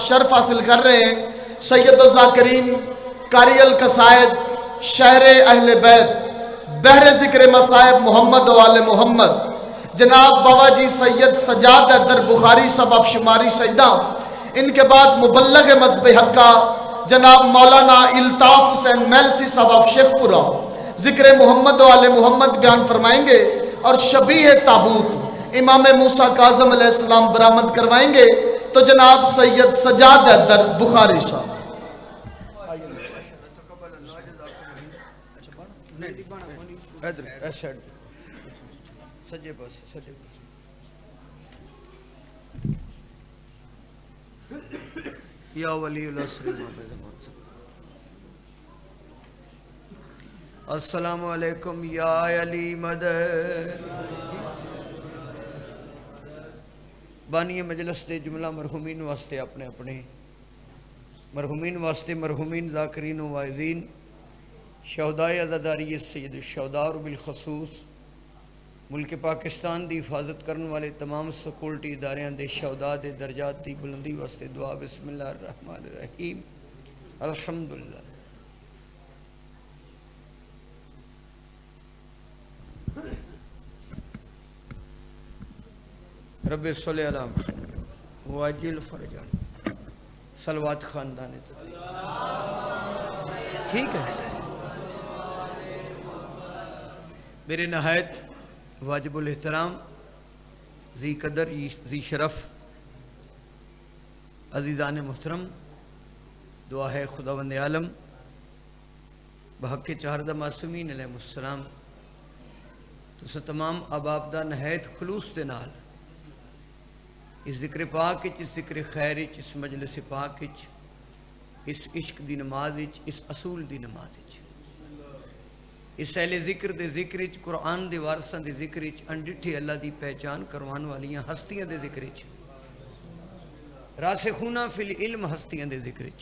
شرف حاصل کر رہے ہیں سید الذاکرین قاری القصائد شہر اہل بیت بحر ذکر مصائب محمد و آل محمد جناب بابا جی سید سجاد حیدر بخاری صاحب آف شماری سجدہ، ان کے بعد مبلغ مذہب حقہ جناب مولانا الطاف حسین میلسی صاحب آف شیخ پورہ ذکر محمد و آل محمد بیان فرمائیں گے، اور شبیہ تابوت امام موسیٰ کاظم علیہ السلام برآمد کروائیں گے تو جناب سید سجاد حیدر بخاری صاحب۔ یا ولی العصر السلام علیکم یا علی مدد بانی مجلس دے جملہ مرحومین واسطے اپنے اپنے مرحومین واسطے مرحومین ذاکرین و واعظین شہدائے عزاداری سید الشہداء اور بالخصوص ملک پاکستان دی حفاظت کرنے والے تمام سیکورٹی اداریاں دے شہداء دے درجات دی بلندی واسطے دعا۔ بسم اللہ الرحمن الرحیم الحمدللہ۔ رب صلی اللہ محمد واجل فرجان صلوات خاندان ٹھیک ہے۔ میرے نہایت واجب الاحترام ذی قدر ذی شرف عزیزان محترم، دعا ہے خداوند عالم بحق چہاردہ معصومین علیہ السلام تو تمام احباب دا نہایت خلوص دے نال اس ذکر پاک وچ، اس ذکر خیر وچ، اس مجلس پاک وچ، اس عشق دی نماز وچ، اس اصول دی نماز وچ، اس اہل ذکر دے ذکر وچ، قرآن دے وارثاں دے ذکر وچ، انڈٹھے اللہ دی پہچان کروان والیاں ہستیاں دے ذکر وچ، راسخونہ فی العلم ہستیاں دے ذکر وچ،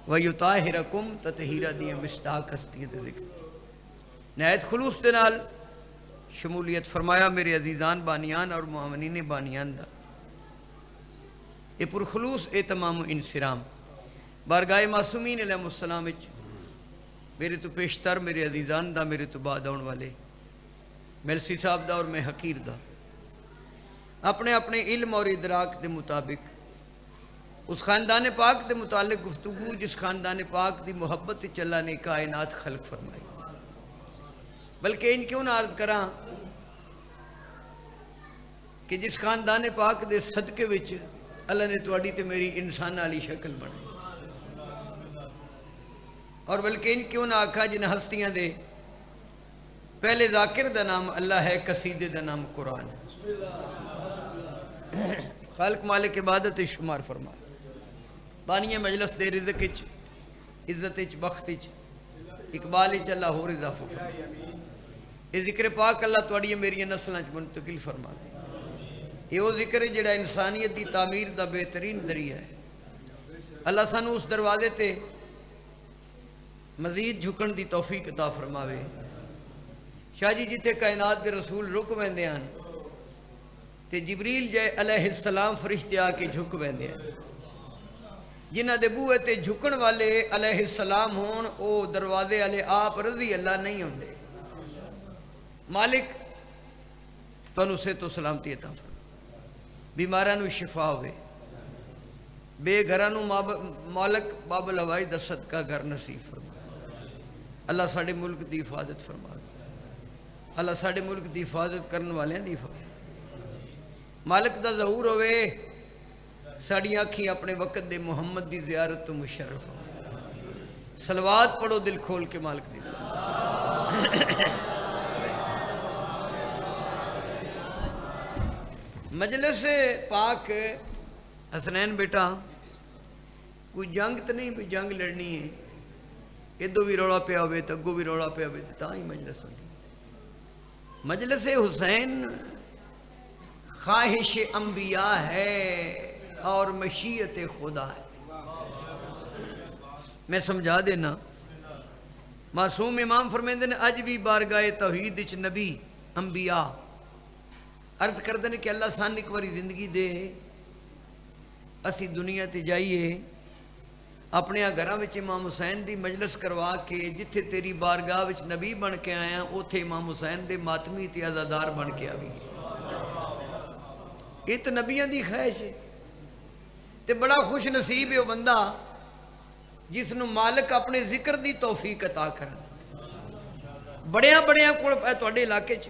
وَيُطَاهِرَكُمْ تَطْهِيرًا دی مشتاق ہستیاں دے ذکر وچ نہایت خلوص دے نال شمولیت فرمایا میرے عزیزان بانیان اور معاونین بانیان دا اے پرخلوص اہتمام و انصرام بارگاہ معصومین علیہ السلام وچ میرے تو پیشتر میرے عزیزان دا، میرے تو بعد آن والے میلسی صاحب دا اور میں حقیر دا اپنے اپنے علم اور ادراک دے مطابق اس خاندان پاک دے متعلق گفتگو جس خاندان پاک دی محبت چلا نے کائنات خلق فرمائی، بلکہ ان کیوں نہ عرض کراں کہ جس خاندان پاک دے صدقے وچ اللہ نے تواڈی تے میری انسان والی شکل بنائی، اور بلکہ ان کیوں نہ آکھا جن ہستیاں دے پہلے ذاکر دا نام اللہ ہے، قصیدے دا نام قرآن ہے، خالق مالک عبادت شمار فرما بانی مجلس دے رزق وچ، عزت وچ، بخت وچ، اقبال وچ اللہ ہور اضافہ فرما، یہ ذکر پاک اللہ تواڈی میری نسلاں وچ منتقل فرما، یہ وہ ذکر ہے جڑا انسانیت دی تعمیر دا بہترین ذریعہ ہے۔ اللہ سانو اس دروازے تے مزید جھکن دی توفیق عطا فرماوے۔ شاہ جی جتھے کائنات دے رسول رک ویندے ہن تے جبریل جے علیہ السلام فرشتے آ کے جھک ویندے ہیں، جنہ دے بوئے تے جھکن والے علیہ السلام ہون او دروازے والے آپ رضی اللہ نہیں ہوندے۔ مالک تانوں سے تو سلامتی عطا فرمائے، بیماراں نوں شفا ہوئے، بے گھراں نوں مالک باب الہوائی دا صدقہ گھر نصیب فرمائے۔ اللہ ساڑھے ملک دی حفاظت فرما، اللہ ساڑھے ملک دی حفاظت کرنے والے دی حفاظت، مالک دا ظہور ہوئے، ساڑھی آنکھیں اپنے وقت دے محمد دی زیارت تو مشرف ہو۔ صلوات پڑھو دل کھول کے مالک دی مجلس پاک حسنین بیٹا کوئی جنگ تو نہیں بھی جنگ لڑنی ہے، ادھو بھی روڑا پیا ہوئے تو اگو بھی روڑا پیا ہوئے تو تاں ہی مجلس ہوتی۔ مجلس حسین خواہش انبیاء ہے اور مشیت خدا ہے۔ میں سمجھا دینا، معصوم امام فرمیندے نے اج بھی بارگاہ توحید وچ نبی انبیاء عرض کردے نے کہ اللہ سان ایک باری زندگی دے اسی دنیا تے جائیے اپنے گھراں وچ امام حسین دی مجلس کروا کے جتھے تیری بارگاہ وچ نبی بن کے آیا اوتھے امام حسین دے ماتمی تے عزادار بن کے آوی. یہ تو نبیاں دی خواہش ہے. تے بڑا خوش نصیب ہے وہ بندہ جس نو مالک اپنے ذکر دی توفیق عطا کرن. بڑیاں بڑیاں کول تواڈے علاقے چ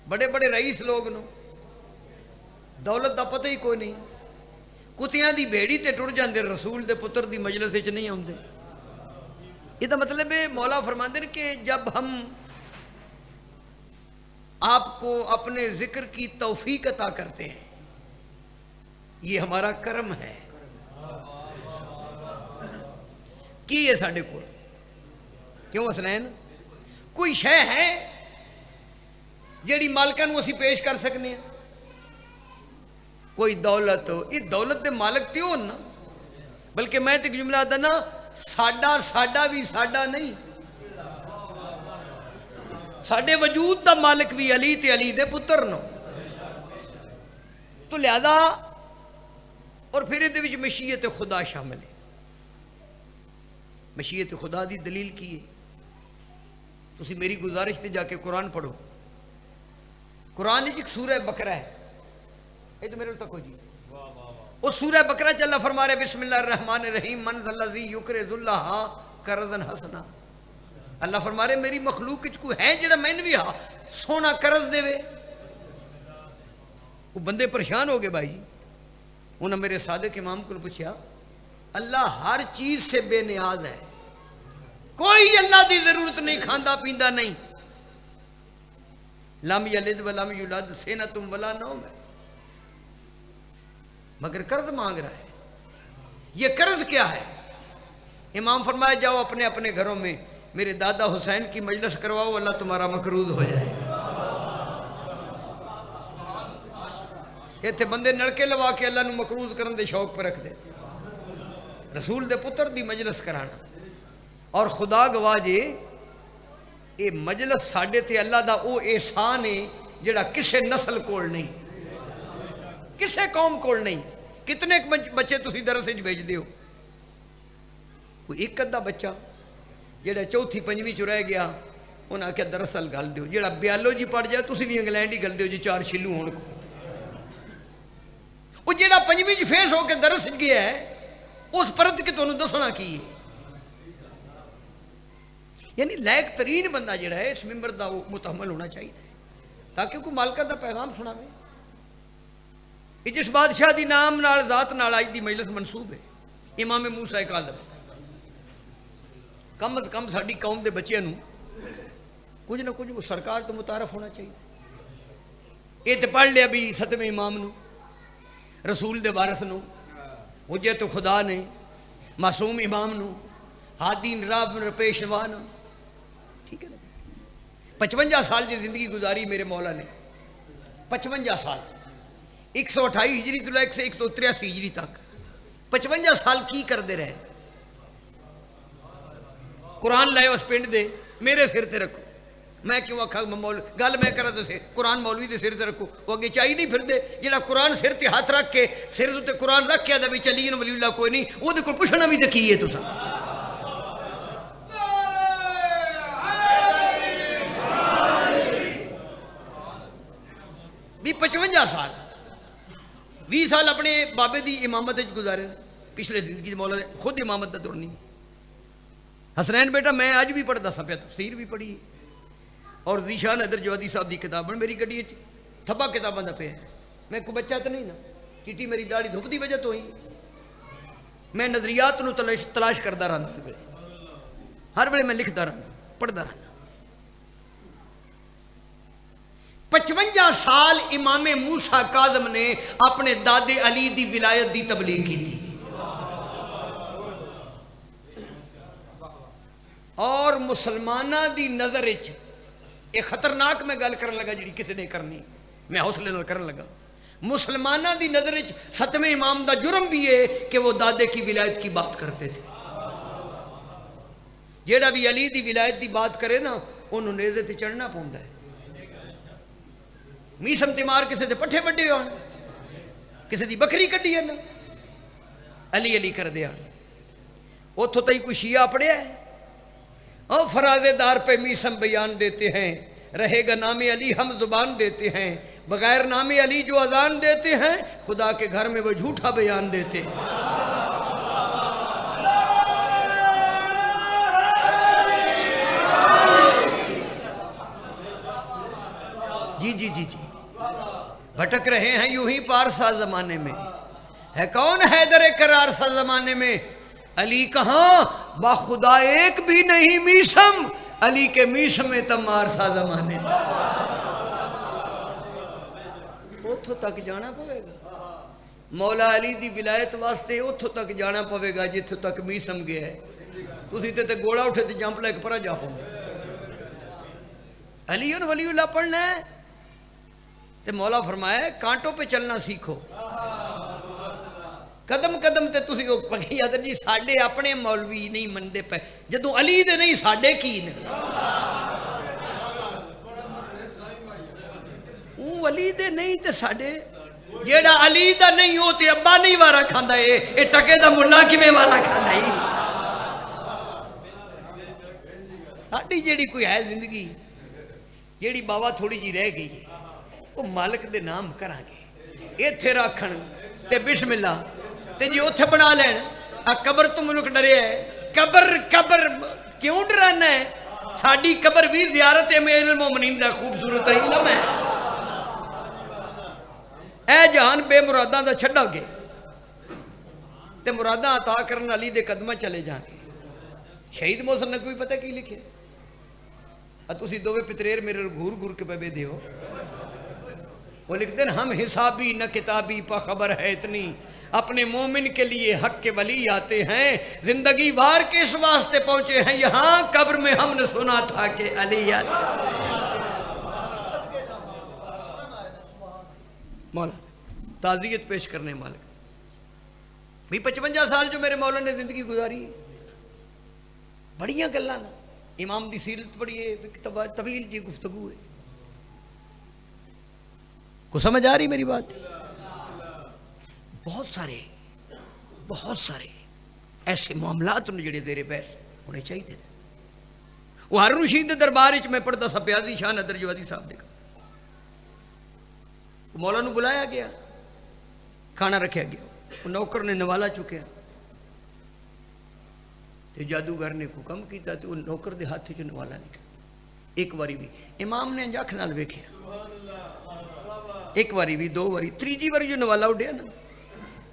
بڑے بڑے رئیس لوگ نو دولت دا پتہ ہی کوئی نہیں. کتیاں دی بھیڑی تے ٹر جاندے رسول دے پتر دی مجلس وچ نہیں آندے. یہ دا مطلب ہے مولا فرماندے کہ جب ہم آپ کو اپنے ذکر کی توفیق عطا کرتے ہیں یہ ہمارا کرم ہے. کی ہے ساڈے کول کیوں حسنین کوئی شے ہے جیڑی مالکاں نوں اسی پیش کر سکنے ہیں؟ کوئی دولت ہو یہ دولت دے مالک تے ہون نا. بلکہ میں تے جملہ آتا نا ساڈا بھی ساڈا نہیں. ساڈے وجود دا مالک بھی علی تے علی دے پتر نو. تو لہذا اور پھر یہ وچ مشیت خدا شامل ہے. مشیت خدا دی دلیل کی ہے؟ تسی میری گزارش تے جا کے قرآن پڑھو. قرآن ایک سورہ بقرہ ہے. یہ تو میرے تک ہو جی. اس سورہ بقرہ چ اللہ فرما رہے بسم اللہ الرحمن الرحیم من ذا الذی یقرض اللہ قرضا حسنا. اللہ فرما رہے میری مخلوق وچ کوئی ہے جڑا مینوں بھی سونا قرض دے. وہ بندے پریشان ہو گئے بھائی. انہوں نے میرے صادق امام کو پوچھا اللہ ہر چیز سے بے نیاز ہے, کوئی اللہ دی ضرورت نہیں, کھاندا پیندا نہیں, لم یلد ولم یولد سینۃ ولا نوم, مگر قرض مانگ رہا ہے. یہ قرض کیا ہے؟ امام فرمایا جاؤ اپنے اپنے گھروں میں میرے دادا حسین کی مجلس کرواؤ, اللہ تمہارا مقروض ہو جائے. ایتھے بندے نلکے لوا کے اللہ نو مقروض کرن دے شوق پہ رکھ دے. رسول دے پتر دی مجلس کرانا اور خدا گواہ جے اے مجلس ساڈے تے اللہ دا او احسان ہے جڑا کسے نسل کول نہیں, کسے قوم کول نہیں. کتنے بچے تسی درس وچ بھیج دیو, کوئی ایک ادھا بچہ جڑا چوتھی پنجویں چ رہ گیا انہاں آکھیا دراصل گل دیو, جڑا بیالوجی پڑھ جائے تسی بھی انگلینڈ ہی گل دیو جی چار شلو ہون کو. وہ جڑا پنجویں چ فیس ہو کے درس وچ گیا ہے اس پرد کے تانوں دسنا کی ہے. یعنی لائق ترین بندہ جڑا ہے اس ممبر دا وہ متحمل ہونا چاہیے تاکہ کوئی مالکہ دا پیغام سناوے. یہ جس بادشاہ دی نام نال ذات نال آج دی مجلس منسوب ہے امام موسیٰ کاظم. کم از کم ساڈی قوم دے بچیاں نوں کچھ نہ کچھ وہ سرکار تو متعارف ہونا چاہیے. یہ تو پڑھ لیا بھی ستویں امام نو, رسول دے وارث نو, حجت خدا نے, معصوم امام نو, ہادی راہ پیشوا نو. ٹھیک ہے نا. 55 سال کی زندگی گزاری میرے مولا نے, 55 سال, 128 ہجری تو لے کے 183 ہجری تک 55 سال کی کرتے رہے. قرآن لائے اس پنڈ دے میرے سر تے رکھو. میں کیوں آکھا گل میں کرا دسے قرآن مولوی دے سر تے رکھو, وہ اگے چاہی نہیں پھر دے جڑا قرآن سر تے ہاتھ رکھ کے سر تے قرآن رکھ کے آدھا بھی چلیے ولی اللہ کوئی نہیں, وہ دے کول پوچھنا بھی تے کی ہے تساں. بھی 55 سال 20 سال اپنے بابے دی امامت گزارے, پچھلے زندگی مولا نے خود امامت دا دور نہیں. حسنین بیٹا میں آج بھی پڑھتا سا پیا, تفسیر بھی پڑھی اور ذیشان حیدر جوادی صاحب دی کتاب میری گڈی تھبا کتاباں دا پیا. میں کوئی بچہ تو نہیں نا, چیٹی میری داڑھی دھوپ دی وجہ تو ہی میں نظریات نو تلاش کرتا رہا, ہر ویلے میں لکھتا رہا, پڑھتا رہا. 55 سال امام موسیٰ کاظم نے اپنے دادے علی دی ولایت دی تبلیغ کی تھی. اور مسلمانہ دی نظر ایک خطرناک میں گل کرن لگا جڑی کسی نے کرنی, میں حوصلے نال کرن لگا. مسلمانہ دی نظر 7ویں امام دا جرم بھی ہے کہ وہ دادے کی ولایت کی بات کرتے تھے. جیڑا بھی علی دی ولایت دی بات کرے نا انہوں نیزے تے چڑھنا پوندا ہے. میسم تیمار کسی دے پٹھے وڈے ہون, کسی دی بکری کڈی ہے نا, علی علی کر دیا اتوں تھی کوئی شیعہ پڑھیا ہے اور فرازے دار پہ میسم بیان دیتے ہیں رہے گا نام علی ہم زبان دیتے ہیں بغیر نام علی جو اذان دیتے ہیں خدا کے گھر میں وہ جھوٹا بیان دیتے ہیں جی جی جی جی بھٹک رہے ہیں یوں ہی پارسا زمانے میں ہے کون حیدر کرار سا زمانے میں علی کہاں با خدا ایک بھی نہیں میسم علی کے میسم میں تمار سا زمانے میں اتھو تک جانا پوے گا مولا علی دی ولایت واسطے اتھو تک جانا پوے گا جتھو تک میسم گیا ہے تسی تے گوڑا اٹھے تے جمپ لے کے پرا جا پاؤں علی ولی اللہ پڑھنا ہے تے مولا فرمایا کانٹوں پہ چلنا سیکھو قدم قدم تے تسی کو پکی حضرت جی ساڈے اپنے مولوی نہیں مندے پہ جدوں علی دے نہیں ساڈے کی نے او علی دے نہیں تے ساڈے جیڑا علی دا نہیں ہو تے ابا نہیں وارا کھاندا اے ٹکے دا ملا کیویں وارا کھاندا اے ساڈی جیڑی کوئی ہے زندگی جیڑی بابا تھوڑی جی رہ گئی ہے وہ مالک دے نام کران گے ایتھے رکھن تے بسم اللہ تے جی اوتھے بنا لین قبر تو ملک ڈرے ہے قبر کیوں ڈرانا ہے ساڈی قبر بھی زیارت امیر المومنین دا خوبصورت علم ہے اے جہان بے مراداں دا چھڈا گے تے مراداں عطا کرن علی دے قدمہ چلے جان شہید محسن نے کوئی پتہ کی لکھے تسی دوویں پتریر میرے گھور گھور کے پہ دیو وہ لکھتے ہیں ہم حسابی نہ کتابی پا خبر ہے اتنی اپنے مومن کے لیے حق کے ولی آتے ہیں زندگی بھر کے اس واسطے پہنچے ہیں یہاں قبر میں ہم نے سنا تھا کہ علی مولا تعزیت پیش کرنے مالک بھی 55 سال جو میرے مولا نے زندگی گزاری بڑیاں گلاں نا امام دی سیرت پڑھیے طویل جی گفتگو ہے کو سمجھ آ رہی میری بات بہت سارے ایسے معاملات نے جڑے زیر بحث ہونے چاہیے وہ ہارون رشید دربار میں پڑھتا سا پیازی شاہ ندر جوادی صاحب دیکھا مولا نو بلایا گیا کھانا رکھا گیا وہ نوکر نے نوالا چکیا تو جادوگر نے حکم کیتا تو نوکر دے ہاتھ جو نوالا نکلا ایک باری بھی امام نے انجاکھ نال ویکھیا ایک باری بھی دو باری تریجی باری جو نوالا اڈیا نا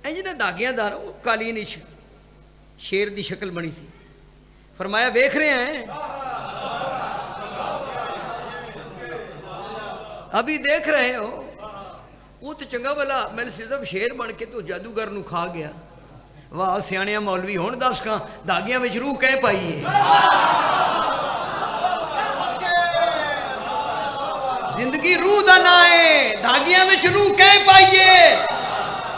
انج نے داغیاں دار قالین شیر دی شکل بنی سی فرمایا ویکھ رہے ہیں ابھی دیکھ رہے ہو وہ تو چنگا بلا میں نے صرف شیر بن کے تو جادوگر نو کھا گیا واہ سیاںیاں مولوی ہون دس کھاں داغیاں وچ روح کہیں پائیے زندگی روح دا نہ ہے داغیاں وچ روح کہیں پائیے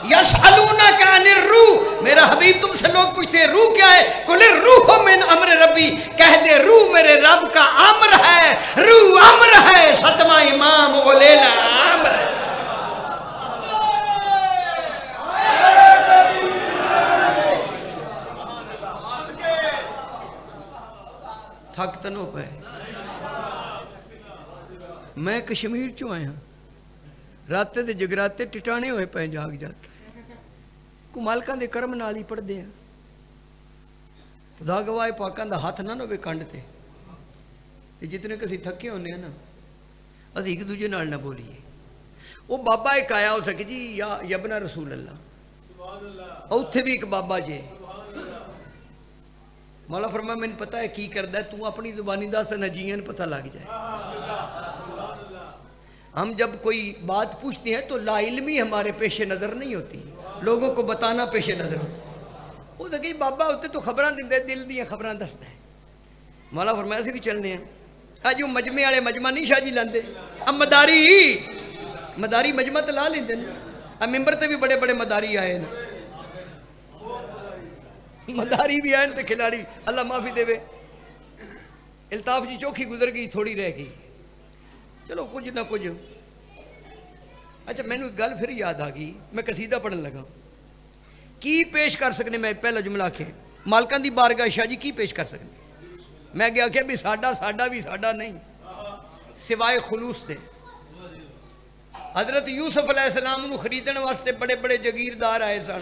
یسألونک عن الروح میرا حبیب تم سے لوگ پوچھتے ہیں روح کیا ہے قل الروح من امر ربی کہہ دے روح میرے رب کا امر ہے روح امر ہے ستواں امام ولیلا امر ہے تھک تنو پہ میں کشمیر چوں آیا راتے دے جگراتے ٹٹانے ہوئے پہ جاگ جا کے کو مالکاں دے کرم نال ہی پڑھ دے ہیں خدا گواہ پاکاں دا ہاتھ نہ نوے کنڈ تے جتنے کسی تھکے ہونے ہیں نا اسی ایک دوجے نال نہ بولیے وہ بابا ایک آیا ہو سکے جی یا ابن رسول اللہ اوتھے بھی ایک بابا جے مولا فرمایا میں نے پتہ ہے کی کردہ ہے تو اپنی زبانی دا سے نجیین پتہ لگ جائے ہم جب کوئی بات پوچھتے ہیں تو لا علمی ہمارے پیش نظر نہیں ہوتی لوگوں کو بتانا پیش نظر ہوتا وہ دیکھیں بابا ہوتے تو خبران دے دل دیا خبران دستا ہے مولا فرمایا سے بھی چلنے ہیں آج وہ مجمع والے مجمع نہیں شاہ جی لاندے اب مداری مجمع تو لا لیندے اب ممبر تے بھی بڑے بڑے مداری آئے نا مداری بھی آئے تے کھلاڑی اللہ معافی دے وے الطاف جی چوکھی گزر گئی تھوڑی رہ گئی چلو کچھ نہ کچھ اچھا میں نے ایک گل پھر یاد آ گئی میں قصیدہ پڑھن لگا کی پیش کر سکنے میں پہلا جملہ آخیا مالکاں دی بارگاہ شاہ جی کی پیش کر سکنے میں کیا آخیا بھی ساڈا بھی ساڈا نہیں سوائے خلوص دے حضرت یوسف علیہ السلام نو خریدن واسطے بڑے بڑے جگیردار آئے سن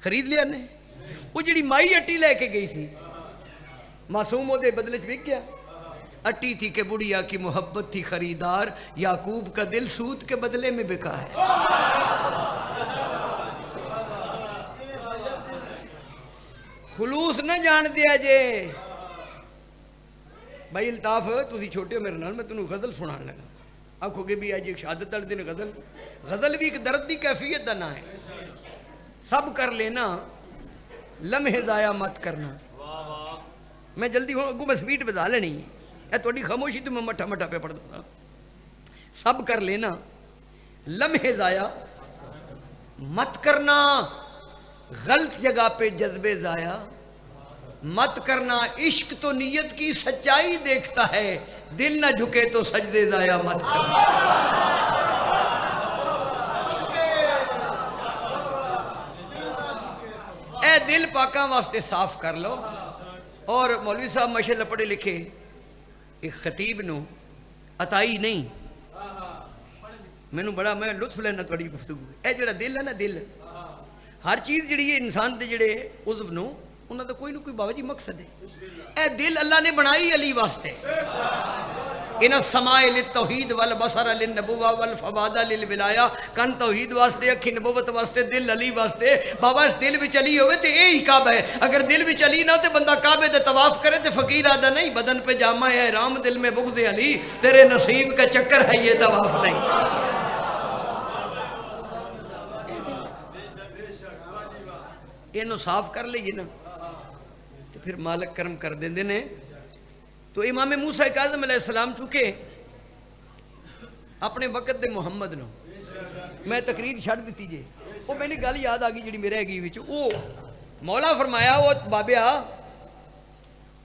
خرید لیا نے وہ جڑی مائی اٹی لے کے گئی سی معصوم وہ دے بدلے چ وک گیا اٹی تھی کہ بڑھیا کی محبت تھی خریدار یعقوب کا دل سود کے بدلے میں بکا ہے خلوص نہ جان دیا جے بھائی الطاف تسی چھوٹے ہو میرے نال میں تنوں غزل سنان لگا آکھو گے بھی آج ایک شہادت والے دن غزل بھی ایک درد دی کیفیت دا نہ ہے سب کر لینا لمحے ضائع مت کرنا میں جلدی ہوں اگوں میں سپیڈ بتا لینی ہے تھوڑی خاموشی تو میں مٹھا مٹھا پہ پڑھ دوں سب کر لینا لمحے ضائع مت کرنا غلط جگہ پہ جذبے ضائع مت کرنا عشق تو نیت کی سچائی دیکھتا ہے دل نہ جھکے تو سجدے ضائع مت کرنا اے دل پاکاں واسطے صاف کر لو اور مولوی صاحب ماشاءاللہ پڑھے لکھے ایک خطیب نو عطائی نہیں مینوں بڑا میں لطف لینا تھوڑی گفتگو اے جڑا دل ہے نا دل ہر چیز جڑی ہے انسان دے جڑے عضو نو انہاں دا کوئی نہ کوئی بابا جی مقصد ہے اے دل اللہ نے بنائی علی واسطے ان السماء للتوحید والبصر للنبوہ والفؤاد للولایہ کن توحید واسطے اکھی نبوت واسطے دل علی واسطے بابا اس دل وچ علی ہوئے تے اے ہی کعبہ ہے اگر دل وچ علی نہ ہو تے بندہ کعبے دے طواف کرے تے فقیر آدھا نہیں بدن پہ جامع ہے احرام دل میں بغض علی تیرے نصیب کا چکر ہے یہ طواف نہیں اینو صاف کر لئیے نا تو پھر مالک کرم کر دیں دینے تو امام موسیٰ کاظم علیہ السلام چکے اپنے وقت دے محمد نو میں تقریر چھڑ دیتی جے وہ میں نے گل یاد آگئی جڑی میرے گئی وچ وہ مولا فرمایا وہ بابیا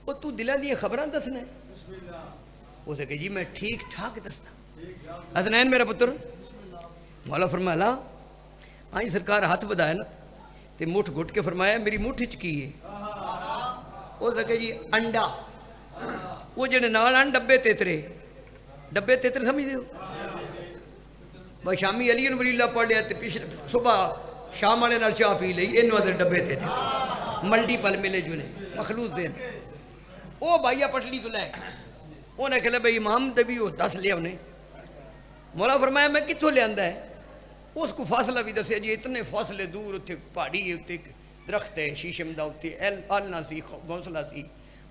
وہ تو دلہ دیئے خبران دسنا ہے وہ سے کہ جی میں ٹھیک ٹھاک دسنا حسنین میرا پتر مولا فرمایا لا آئیں سرکار ہاتھ بدایا نا تے مٹھ گھٹ کے فرمایا میری مٹھ چکی ہے وہ سے کہ جی انڈا وہ جڑے نالان ڈبے تیترے سمجھ دیو بھائی شامی علی ولی اللہ پڑھ لیا تے پچھلے صبح شام والے نال چاہ پی لئی انہوں ادھر ڈبے تیترے ملٹی پل ملے جلے مخلوص دین وہ بھائیا پٹلی تو لے انہیں کہا بھائی امام دے بھی وہ دس لیا انہیں مولا فرمایا میں کتھوں لے آندہ ہے اس کو فاصلہ بھی دسیا جی اتنے فاصلے دور اتنے پہاڑی اتنے درخت ہے شیشم دا اتنے آلنا سی گونسلہ سی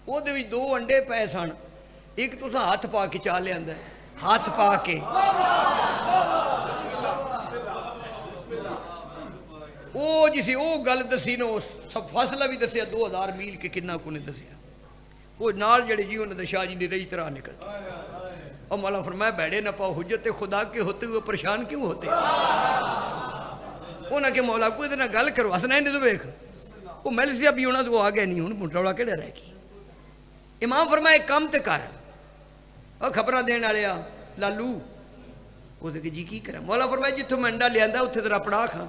وہ دے بھی 2 انڈے پے سن ایک تو ہاتھ پا کے چاہ لے آندہ ہے ہاتھ پا کے وہ جسی وہ گل دسی نو سب فاصلہ بھی دسیا 2000 میل کے کنہ کو نے دسیا وہ نال جڑے جی انہوں نے شاہ جی نے رہی طرح نکل اور مولا فرمایا بیڑے نہ پاؤ حجت خدا کے ہوتے ہوئے پریشان کیوں ہوتے وہ نہ کہ مولا کوئی اتنا گل کرو حسنین نہیں تو بیک وہ ملسیا بھی ہونا تو وہ آگے نہیں ہوں منٹوڑا کیڑے رہ گی امام فرمایا ایک کام تے کر اور خبرہ دین آلیا لالو وہ دے کہ جی کی کرا مولا فرمایا جتوں میں انڈا لے آندہ اتھے تیرا پڑا کھا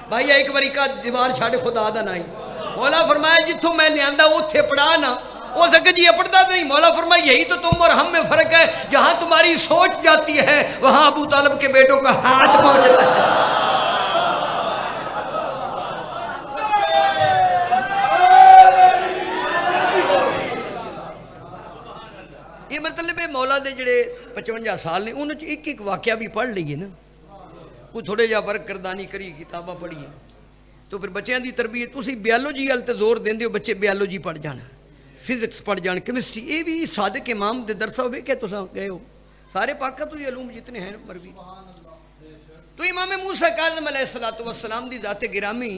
بھائی ایک باری کا دیوار چھاڑے خدا دا نہیں مولا فرمایا جتوں میں لے آندہ اتھے پڑا نا وہ سکے جی اپڑتا نہیں مولا فرمایا یہی تو تم اور ہم میں فرق ہے جہاں تمہاری سوچ جاتی ہے وہاں ابو طالب کے بیٹوں کا ہاتھ پہنچتا ہے یہ مطلب ہے مولا دے جڑے 55 سال نے انہوں نے ایک واقعہ بھی پڑھ لیے نا وہ تھوڑے جا ورک کردانی کری کتابہ پڑھیے تو پھر بچیاں دی تربیت تسی بیالوجی والے تے زور دیندے ہو بچے بیالوجی پڑھ جانا فزکس پڑھ جان کیمسٹری یہ بھی صادق امام دے درسہ ہوئے کہ تساں گئے ہو سارے پاکہ تو یہ علوم جتنے ہیں مروی تو امام موسیٰ کاظم علیہ السلام دی ذات گرامی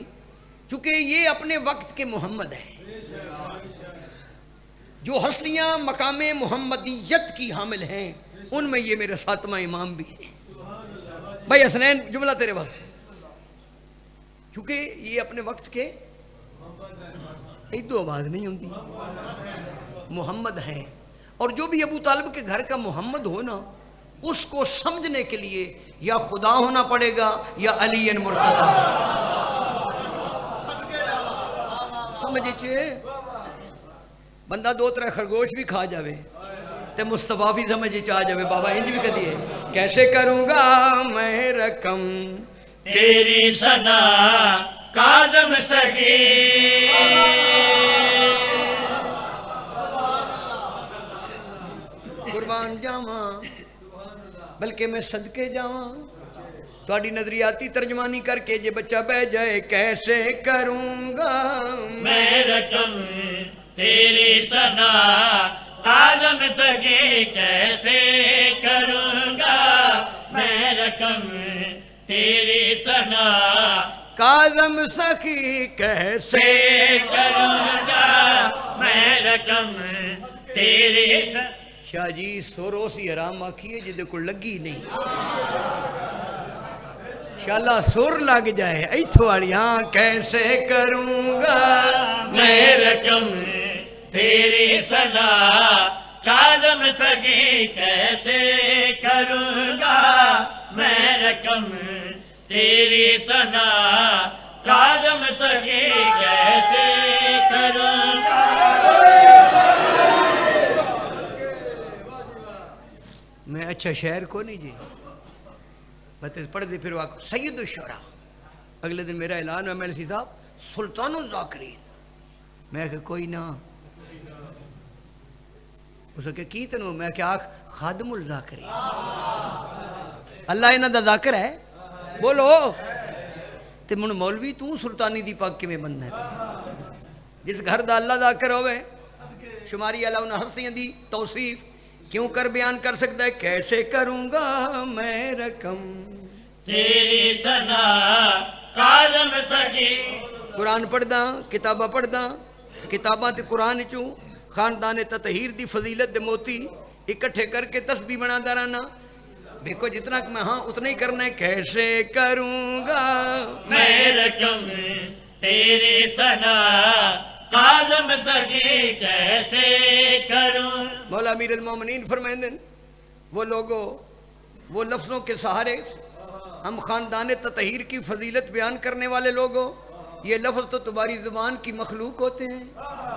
چونکہ یہ اپنے وقت کے محمد ہے جو ہستیاں مقام محمدیت کی حامل ہیں ان میں یہ میرے 7واں امام بھی ہیں بھائی حسنین جملہ تیرے واسطے چونکہ یہ اپنے وقت کے ایک دو آواز نہیں ہوتی محمد ہیں اور جو بھی ابو طالب کے گھر کا محمد ہو نا اس کو سمجھنے کے لیے یا خدا ہونا پڑے گا یا علی مرتضی سمجھے چھے بندہ 2-3 خرگوش بھی کھا جاوے تے مصطفیٰ بھی سمجھے چاہ جاوے بابا انج بھی کہتی ہے کیسے کروں گا میں رقم تیری ثنا کاظم سخی قربان جاواں بلکہ میں صدقے جاواں تہاڈی نظریاتی ترجمانی کر کے جے بچہ بہ جائے کیسے کروں گا میں رقم تیری ثنا کاظم سخی کیسے کروں گا میں رقم تیری ثنا کاظم سخی کیسے کروں گا میں رقم تیری ثنا شاہ جی سورو سی حرام آکھیے جدے کو لگی نہیں شاءاللہ سور لگ جائے ایتھو والی ہاں کیسے کروں گا میں رقم تیری ثنا کاظم سخی کیسے کروں گا میں رقم تیری ثنا کاظم سخی کیسے کروں گا میں اچھا شہر کو نہیں جی بات پڑھ دے پھر واقع سید الشعراء اگلے دن میرا اعلان ہے میں سی صاحب سلطان الذاکرین میں کہ کوئی نہ اس نے کی تنو میں کہ آخ خادم الذاکرین اللہ انہاں دا ذاکر ہے بولو تے من مولوی تو سلطانی دی پاک کے میں بننا ہے جس گھر دا اللہ ذاکر ہوئے شماری اللہ انہاں ہستیاں دی توصیف کیوں کر بیان کر سکتا ہے کیسے کروں گا میں رقم تیری ثنا کاظم سخی قرآن پڑھدا کتاباں پڑھدا کتاباں تے قرآن چوں خاندان تطہیر دی فضیلت دے موتی اکٹھے کر کے تسبیح بنادا رہنا دیکھو جتنا کہ میں ہاں اتنا ہی کرنا ہے کیسے کروں گا میں رقم تیری ثنا کاظم سخی کیسے کروں مولا امیر المومنین فرمائیں وہ لوگوں وہ لفظوں کے سہارے ہم خاندان تطہیر کی فضیلت بیان کرنے والے لوگوں یہ لفظ تو تمہاری زبان کی مخلوق ہوتے ہیں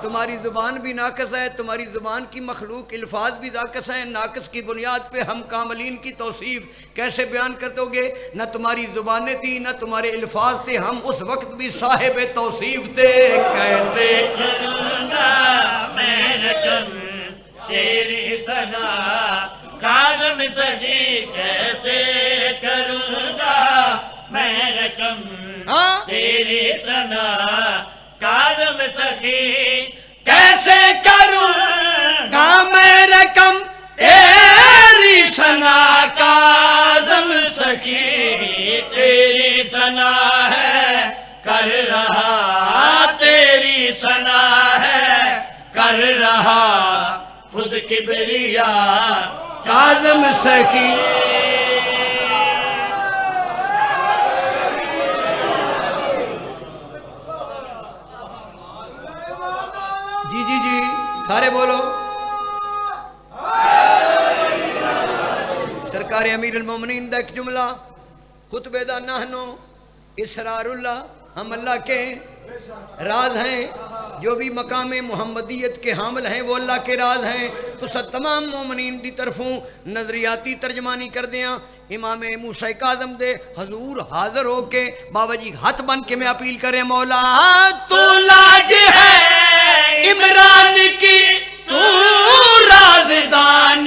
تمہاری زبان بھی ناقص ہے تمہاری زبان کی مخلوق الفاظ بھی ناقص ہیں ناقص کی بنیاد پہ ہم کاملین کی توصیف کیسے بیان کرتے ہوگے نہ تمہاری زبانیں تھی نہ تمہارے الفاظ تھے ہم اس وقت بھی صاحب توصیف تھے کیسے کروں گا میں رقم تیری ثنا کاظم سخی کیسے کروں گا میں رقم ہاں تیری ثنا کاظم سخی کیسے کروں گا میں رقم تیری ثنا کاظم سخی تیری ثنا ہے کر رہا تیری ثنا ہے کر رہا خود کبریا کاظم سخی جی سارے بولو سرکار امیر المومنین دا ایک جملہ خطبے دا نحنو اسرار اللہ ہم اللہ کے راز ہیں جو بھی مقام محمدیت کے حامل ہیں وہ اللہ کے راز ہیں تو سب تمام مومنین دی طرفوں نظریاتی ترجمانی کر دیاں امام موسیٰ کاظم دے حضور حاضر ہو کے بابا جی ہاتھ بن کے میں اپیل کریں مولا تو لاج ہے عمران کی تو رازدان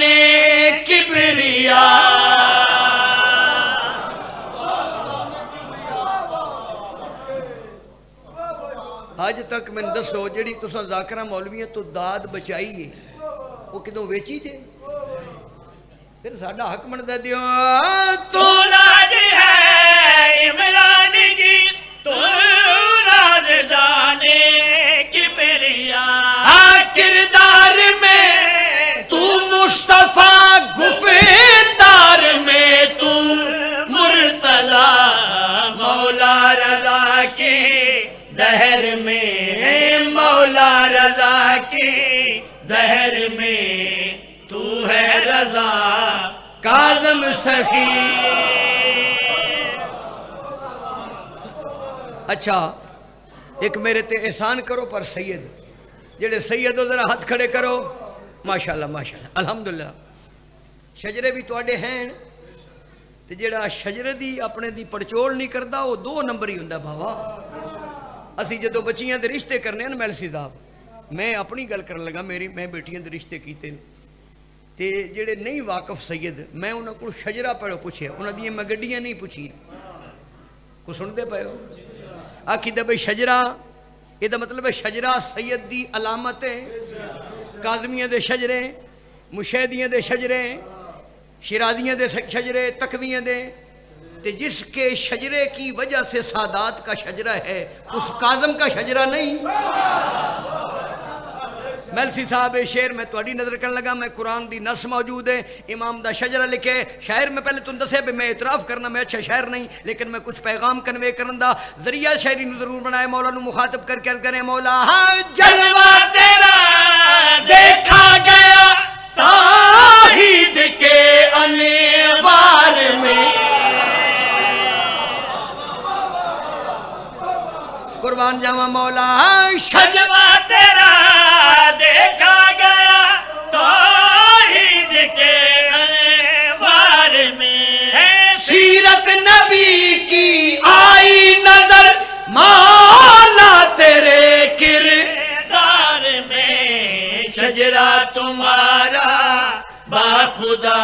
کبریا آج تک میں دسو جڑی تساں ذاکرہ مولویاں تو داد بچائی ہے وہ کدوں ویچی جے پھر ساڈا حق بندا دیو تو لاج ہے عمران کی تو رازدان کبریا کردار میں تو مصطفیٰ گفتار میں تو مرتضی مولا رضا کے دہر میں مولا رضا کے دہر میں تو ہے رضا کاظم سخی. اچھا ایک میرے تے احسان کرو پر سید جڑے سید ہو ذرا ہاتھ کھڑے کرو. ماشاءاللہ ماشاءاللہ الحمدللہ. شجرے بھی تواڈے ہیں تے جڑا شجرے دی اپنے دی پڑچول نہیں کردا وہ 2 نمبر ہی ہوندا بابا. اسی جدو بچیاں دے رشتے کرنے ہیں میلسی صاحب, میں اپنی گل کرن لگا, میں بیٹیاں دے رشتے کیتے تے جڑے نہیں واقف سید میں انہاں کو شجرہ پڑھو پوچھیا, انہاں دی میں گڈیاں نہیں پوچھی. کو سن دے پئے ہو آکھی دا بھئی شجرہ یہ دا مطلب ہے شجرہ سید دی علامت ہے. کاظمیہ دے شجرے, مشیدیاں دے شجرے, شیرازیاں دے شجرے, تقویاں دے, تے جس کے شجرے کی وجہ سے سادات کا شجرہ ہے اس کاظم کا شجرہ نہیں. میلسی صاحب شعر میں تواڈی نظر کرن لگا, میں قرآن دی نص موجود ہے, امام دا شجرہ لکھے شاعر میں پہلے تم دسے میں اعتراف کرنا میں اچھا شاعر نہیں, لیکن میں کچھ پیغام کنوے کرن دا ذریعہ شاعری نو ضرور بنائے. مولا نو مخاطب کر کے کریں مولا جلوہ تیرا دیکھا گیا توحید کے انوار میں, قربان جاواں مولا جلوہ تیرا دیکھا گیا توحید کے انوار میں, سیرت نبی کی آئی نظر مولا تیرے کردار میں, شجرہ تمہارا باخدا,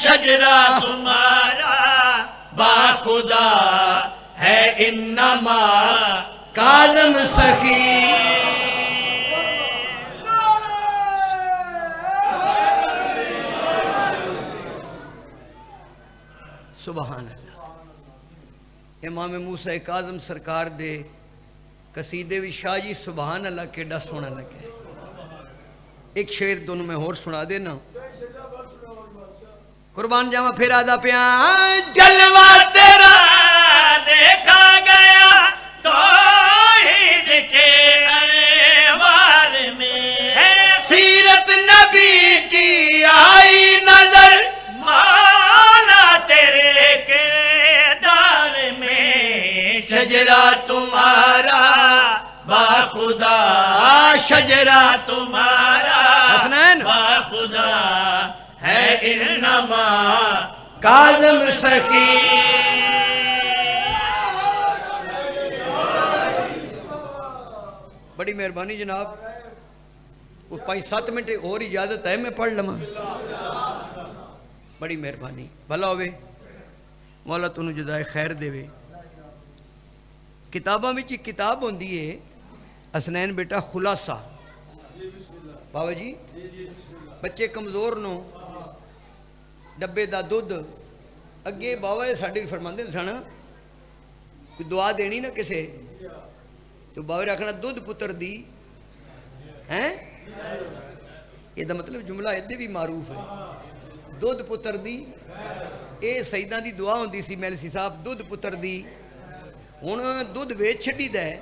شجرہ تمہارا باخدا ہے انما کاظم سخی. سبحان اللہ. امام موسیٰ کاظم سرکار دے قصیدے بھی شاہ جی سبحان اللہ کیڈا سونا لگے. ایک شعر دونوں میں اور سنا دینا, قربان جاواں پھر آدھا پیا جلوہ تیرا دیکھا گیا توحید کے انوار میں, سیرت نبی کی آئی نظر مولا تیرے کردار میں, شجرہ تمہارا باخدا, شجرہ تمہارا حسنین باخدا ہے انما کاظم سخی. بڑی مہربانی جناب, وہ 5-7 منٹ اور اجازت ہے میں پڑھ لما, بڑی مہربانی بھلا ہوئے مولا تنوں جزائے خیر دے وے. کتاباں وچ ایک کتاب ہوندی ہے حسنین بیٹا خلاصہ. بابا جی بچے کمزور نو ڈبے دا دودھ اگے بابا یہ ساڈے فرماندے سن, کوئی دعا دینی نا کسے تو بابا رکھنا دودھ پتر دی ہیں, یہ دا مطلب جملہ ادھے بھی معروف ہے, دودھ پتر دی. اے سیداں دی دعا ہوندی سی میلسی صاحب, دودھ پتر دی. ہن دودھ ویچ چھڈی دا ہے,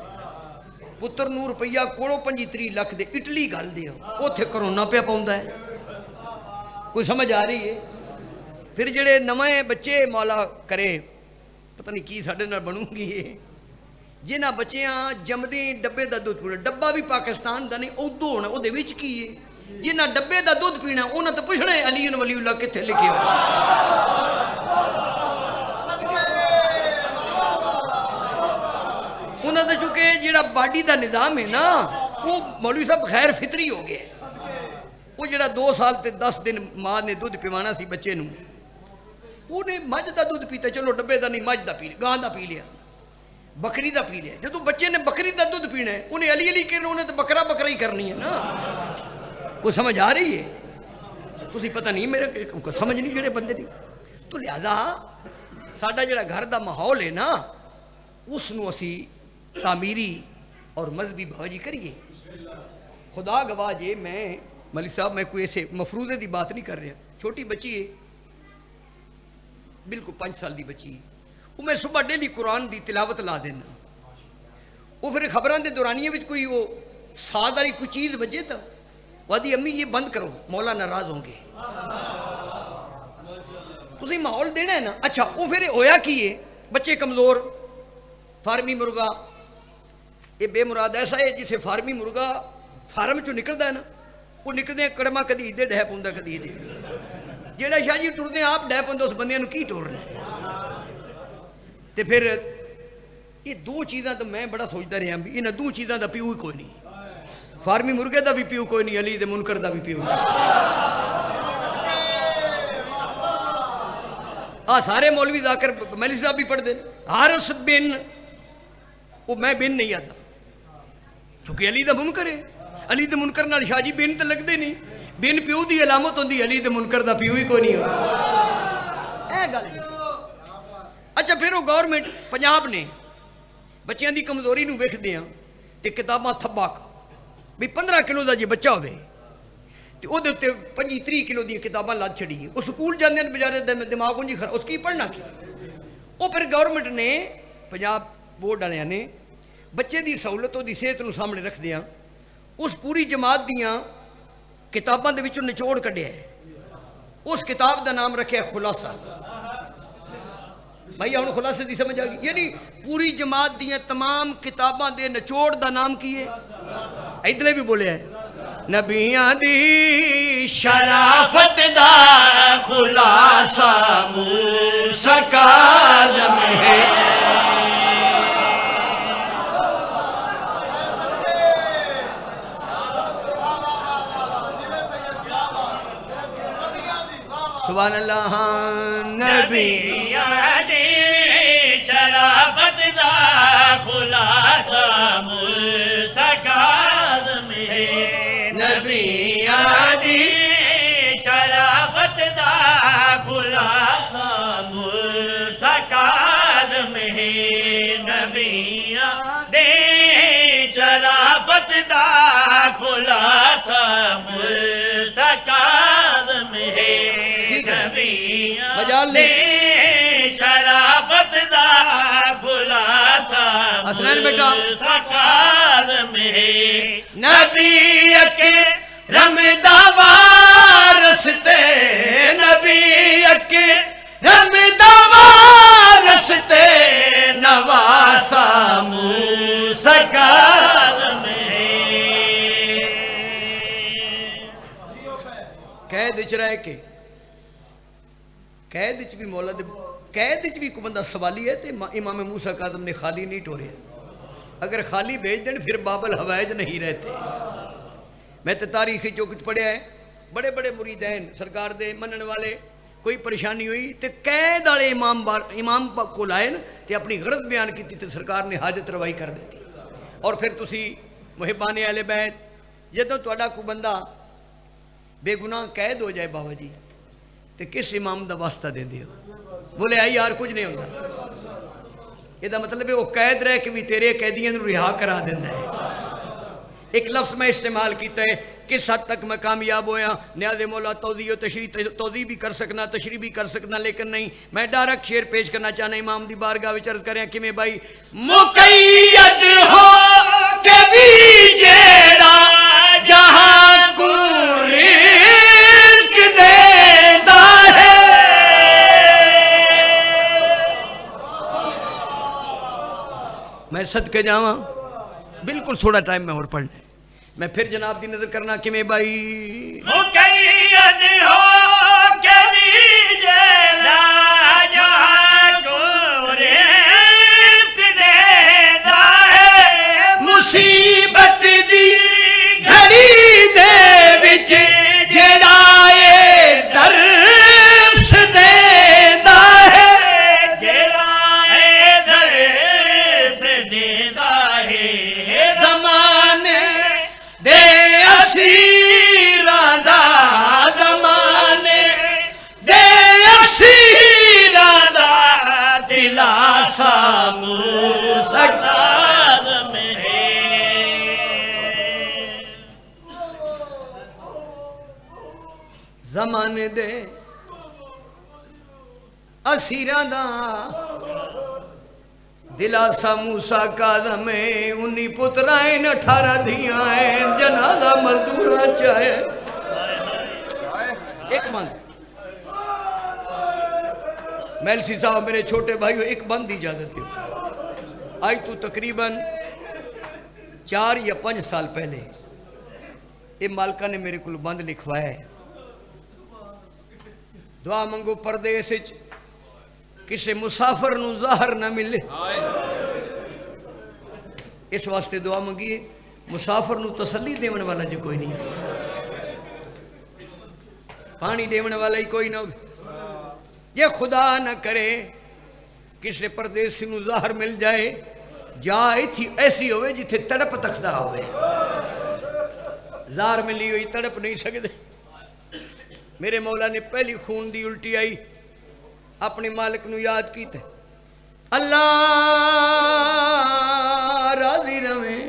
پتر نو روپیہ کوڑو 25-30 لاکھ دے اٹلی گل دے اوتھے کرونا پیا پاوندا ہے. کوئی سمجھ آ رہی ہے؟ پھر جڑے نویں بچے مولا کرے پتہ نہیں کی ساڈے نال بنوں گی یہ, جنہ بچیاں جمدی ڈبے دا دودھ پینا, ڈبا بھی پاکستان دا نہیں ادو ہونا, وہ وچ کی ہے جنہ ڈبے دا دودھ پینا انہاں تے پوچھنا ہے علی ولی اللہ کتھے لکھے ہو. انہاں تے چونکہ جڑا باڈی دا نظام ہے نا وہ مولوی صاحب غیر فطری ہو گئے. وہ جڑا 2 سال تے 10 دن ماں نے دودھ پیوانا سی بچے نو, انہیں مجھ دا دودھ پیتا, چلو ڈبے دا نہیں مجھ دا پی لیا, گاں دا پی لیا, بکری دا پی لیا. جدو بچے نے بکری دا دودھ پینا ہے انہیں علی علی کہنا, انہیں تو بکرا بکرا ہی کرنی ہے نا. کوئی سمجھ آ رہی ہے؟ تسی پتہ نہیں میرے سمجھ نہیں جڑے بندے دی. تو لہذا ساڈا جڑا گھر دا ماحول ہے نا اس نو اسی تعمیری اور مذہبی بابا جی کریے. خدا گواہ جے میں ملک صاحب میں کوئی ایسے مفروضے دی بات نہیں کر رہا, چھوٹی بچی ہے بالکل 5 سال دی بچی ہے, وہ میں صبح ڈیلی قرآن دی تلاوت لا دینا, وہ پھر خبران دے دورانیے وچ کوئی وہ ساد والی کوئی چیز بجے تا وہ دی امی یہ بند کرو مولا ناراض ہوں گے. تسی ماحول دینا ہے نا. اچھا وہ پھر ہویا کی ہے, بچے کمزور, فارمی مرغا, یہ بے مراد ایسا ہے جسے فارمی مرغا فارم چو نکلتا ہے نا, وہ نکلتے کڑما کدی دے ڈہ پوندا کدی دے, جیڑا شاہ جی ٹردے آپ ڈہ پوندا اس بندے نو کی ٹورنا. تے پھر یہ دو چیزاں تو میں بڑا سوچتا رہا بھی انہاں دو چیزاں دا پیو ہی کوئی نہیں, فارمی مرغے دا بھی پیو کوئی نہیں, علی دے منکر دا بھی پیو سارے مولوی ذاکر ملک صاحب بھی پڑھ دیں. حارث بن, وہ میں بن نہیں آتا چونکہ علی دا منکر ہے, علی دے منکر نال شاہ جی بن تے لگدے نہیں, بن پیو دی علامت ہوندی, علی دے منکر دا پیو ہی کوئی نہیں ہوتا. اے گل. اچھا پھر وہ گورنمنٹ پنجاب نے بچیاں دی کمزوری نو ویکھدے ہاں تے کتاباں تھباک بھی 15 کلو دا جے بچہ ہوئے تے او دے تے 25-30 کلو دی کتاباں لاد چھڑی. وہ سکول جاندے ہیں بیچارے دماغ انجی خراب, اس کی پڑھنا کی. وہ پھر گورنمنٹ نے پنجاب بورڈ والے نے بچے دی سہولت دی صحت نو سامنے رکھ دیا, اس پوری جماعت دیاں کتاباں دے وچوں نچوڑ کڈیا ہے. اس کتاب دا نام رکھیا خلاصہ. بھائی ہن خلاصے دی سمجھ آ گئی, یعنی پوری جماعت دیاں تمام کتاباں دے نچوڑ دا نام کی ہے, ادھر بھی بولے ہے نبیاں دی شرافت دا خلاصہ موسیٰ کاظم ہے. سبحان اللہ. نبیاں دی شرافت دا خلاصہ موسیٰ کاظم ہے. نبیاں دی شرافت دا خلاصہ موسیٰ کاظم ہے. نبیاں دی شرافت دا خلاصہ موسیٰ کاظم ہے. مجال لے شرافت دا خلاصہ حسنین بیٹا کاظم ہے. نبی اکرم دا وارث تے, نبی اکرم دا وارث تے نواسا موسیٰ کاظم ہے. قید وچ رہ کے قید وچ بھی مولا دے قید وچ بھی کوئی بندہ سوالی ہے تے امام موسیٰ کاظم نے خالی نہیں ٹورے. اگر خالی بھیج دیں پھر بابل حوائج نہیں رہتے. میں تو تاریخی جو کچھ پڑھیا ہے, بڑے بڑے مریدین سرکار دے منن والے, کوئی پریشانی ہوئی تے قید والے امام کو لائے نا تے اپنی غرض بیان کی تے سرکار نے حاجت روائی کر دیتی. اور پھر تسی محبان اہل بیت جدوں تہاڈا کوئی بندہ بے گناہ قید ہو جائے بابا جی تے کس امام دا واسطہ دے دیو, بولے آئی یار کچھ نہیں ہوتا. یہ دا مطلب ہے وہ قید رہ کے بھی تیرے قیدیاں نو رہا کرا دینا ہے. ایک لفظ میں استعمال کیتا ہے, کس حد تک میں کامیاب ہویا, نیاز مولا توضیح و توضیح بھی کر سکنا, تشریح بھی کر سکنا, لیکن نہیں, میں ڈائریکٹ شعر پیش کرنا چاہنا امام دی بارگاہ وچ عرض کریں کہ میں بھائی مقید ہو کہ بھی جیڑا جہاں کو رزق دیندا ہے. میں صدقے جاواں بالکل تھوڑا ٹائم میں اور پڑھنا ہے. میں پھر جناب دی نظر کرنا کہ میں بھائی مقید ہو کہ بھی جیڑا جہاں کو رزق دیندا ہے. مصیبت دی گھڑی دے وچ جیڑا اے درس دیندا ہے, جیڑا اے درس دیندا ہے. زمانے دے اسیراں دا, زمانے دے اسیراں دا دلاسا موسیٰ کاظم ہے. زمانے دے اسیراں دا دلاسا موسیٰ کاظم ہے. 19 پترائن 18 دھیاں ہیں, جنازہ مزدوراں چاہے. ایک منٹ میلسی صاحب میرے چھوٹے بھائیو ایک بند دی اجازت دیو. آج تو تقریباً 4 یا 5 سال پہلے یہ مالکہ نے میرے کو بند لکھوایا ہے. دعا منگو پردیس کسے مسافر نو ظاہر نہ ملے. اس واسطے دعا منگیے مسافر نو تسلی دیون والا جو کوئی نہیں, پانی دیون والا ہی کوئی نہ ہو. یہ خدا نہ کرے کسے پردیسی نو ظاہر مل جائے, جائے تھی ایسی ہوئے جتھے تڑپ تکدا ہوئے. ظاہر ملی ہوئی تڑپ نہیں سکتے. میرے مولا نے پہلی خون دی الٹی آئی اپنے مالک نو یاد کیتے, اللہ راضی رہے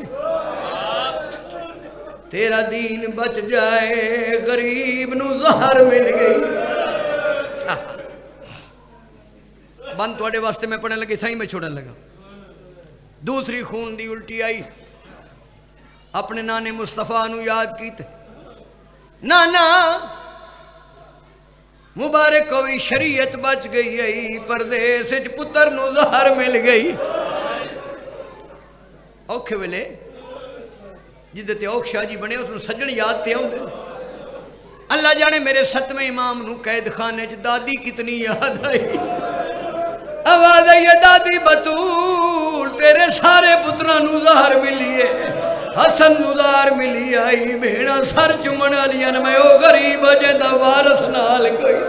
تیرا دین بچ جائے, غریب نو ظہر مل گئی. بند توڑے واسطے میں پڑھنے لگے تھا میں چھوڑنے لگا. دوسری خون دی الٹی آئی اپنے نانے مصطفیٰ نو یاد کیتے, نانا مبارک ہوئی شریعت بچ گئی ہے, پردیس پتر نو ظہر مل گئی. اوکھے ویلے جدے تے اوکھ شاہ جی بنے اس نو سجن یاد تے ہوں دے. اللہ جانے میرے 7ویں امام نو قید خانے چ دادی کتنی یاد آئی. آواز آئی دادی بطول تیرے سارے پتروں نو ظہر ملیے, حسن نو ظہر ملی آئی, بھیڑا سر چمن والیاں میں او غریب جیندا وارث نال کوئی.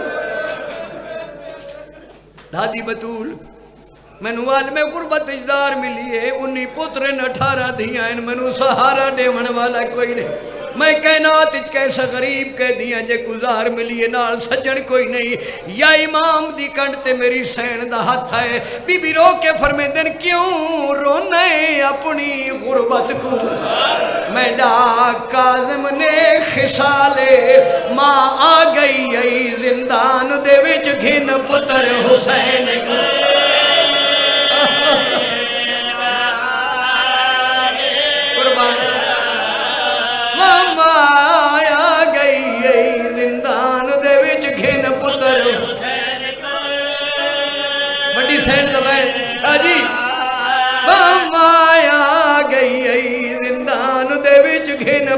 دادی بطول مینوں عالم غربت اجدار ملی ہے, 19 پتر 18 دھیاں مینوں سہارا دیون والا کوئی نہیں. میں کائنات وچ کیسا غریب کہہ دیاں جے کو ظاہر ملیے نال سجن کوئی نہیں. یا امام دی کنڈ تے میری سین دا ہاتھ ہے. بی بی رو کے فرمیندن کیوں رونے اپنی غربت کو, میں ڈاک کاظم نے خسالے ماں آ گئی ای زندان دے وچ گھن پتر حسین کو.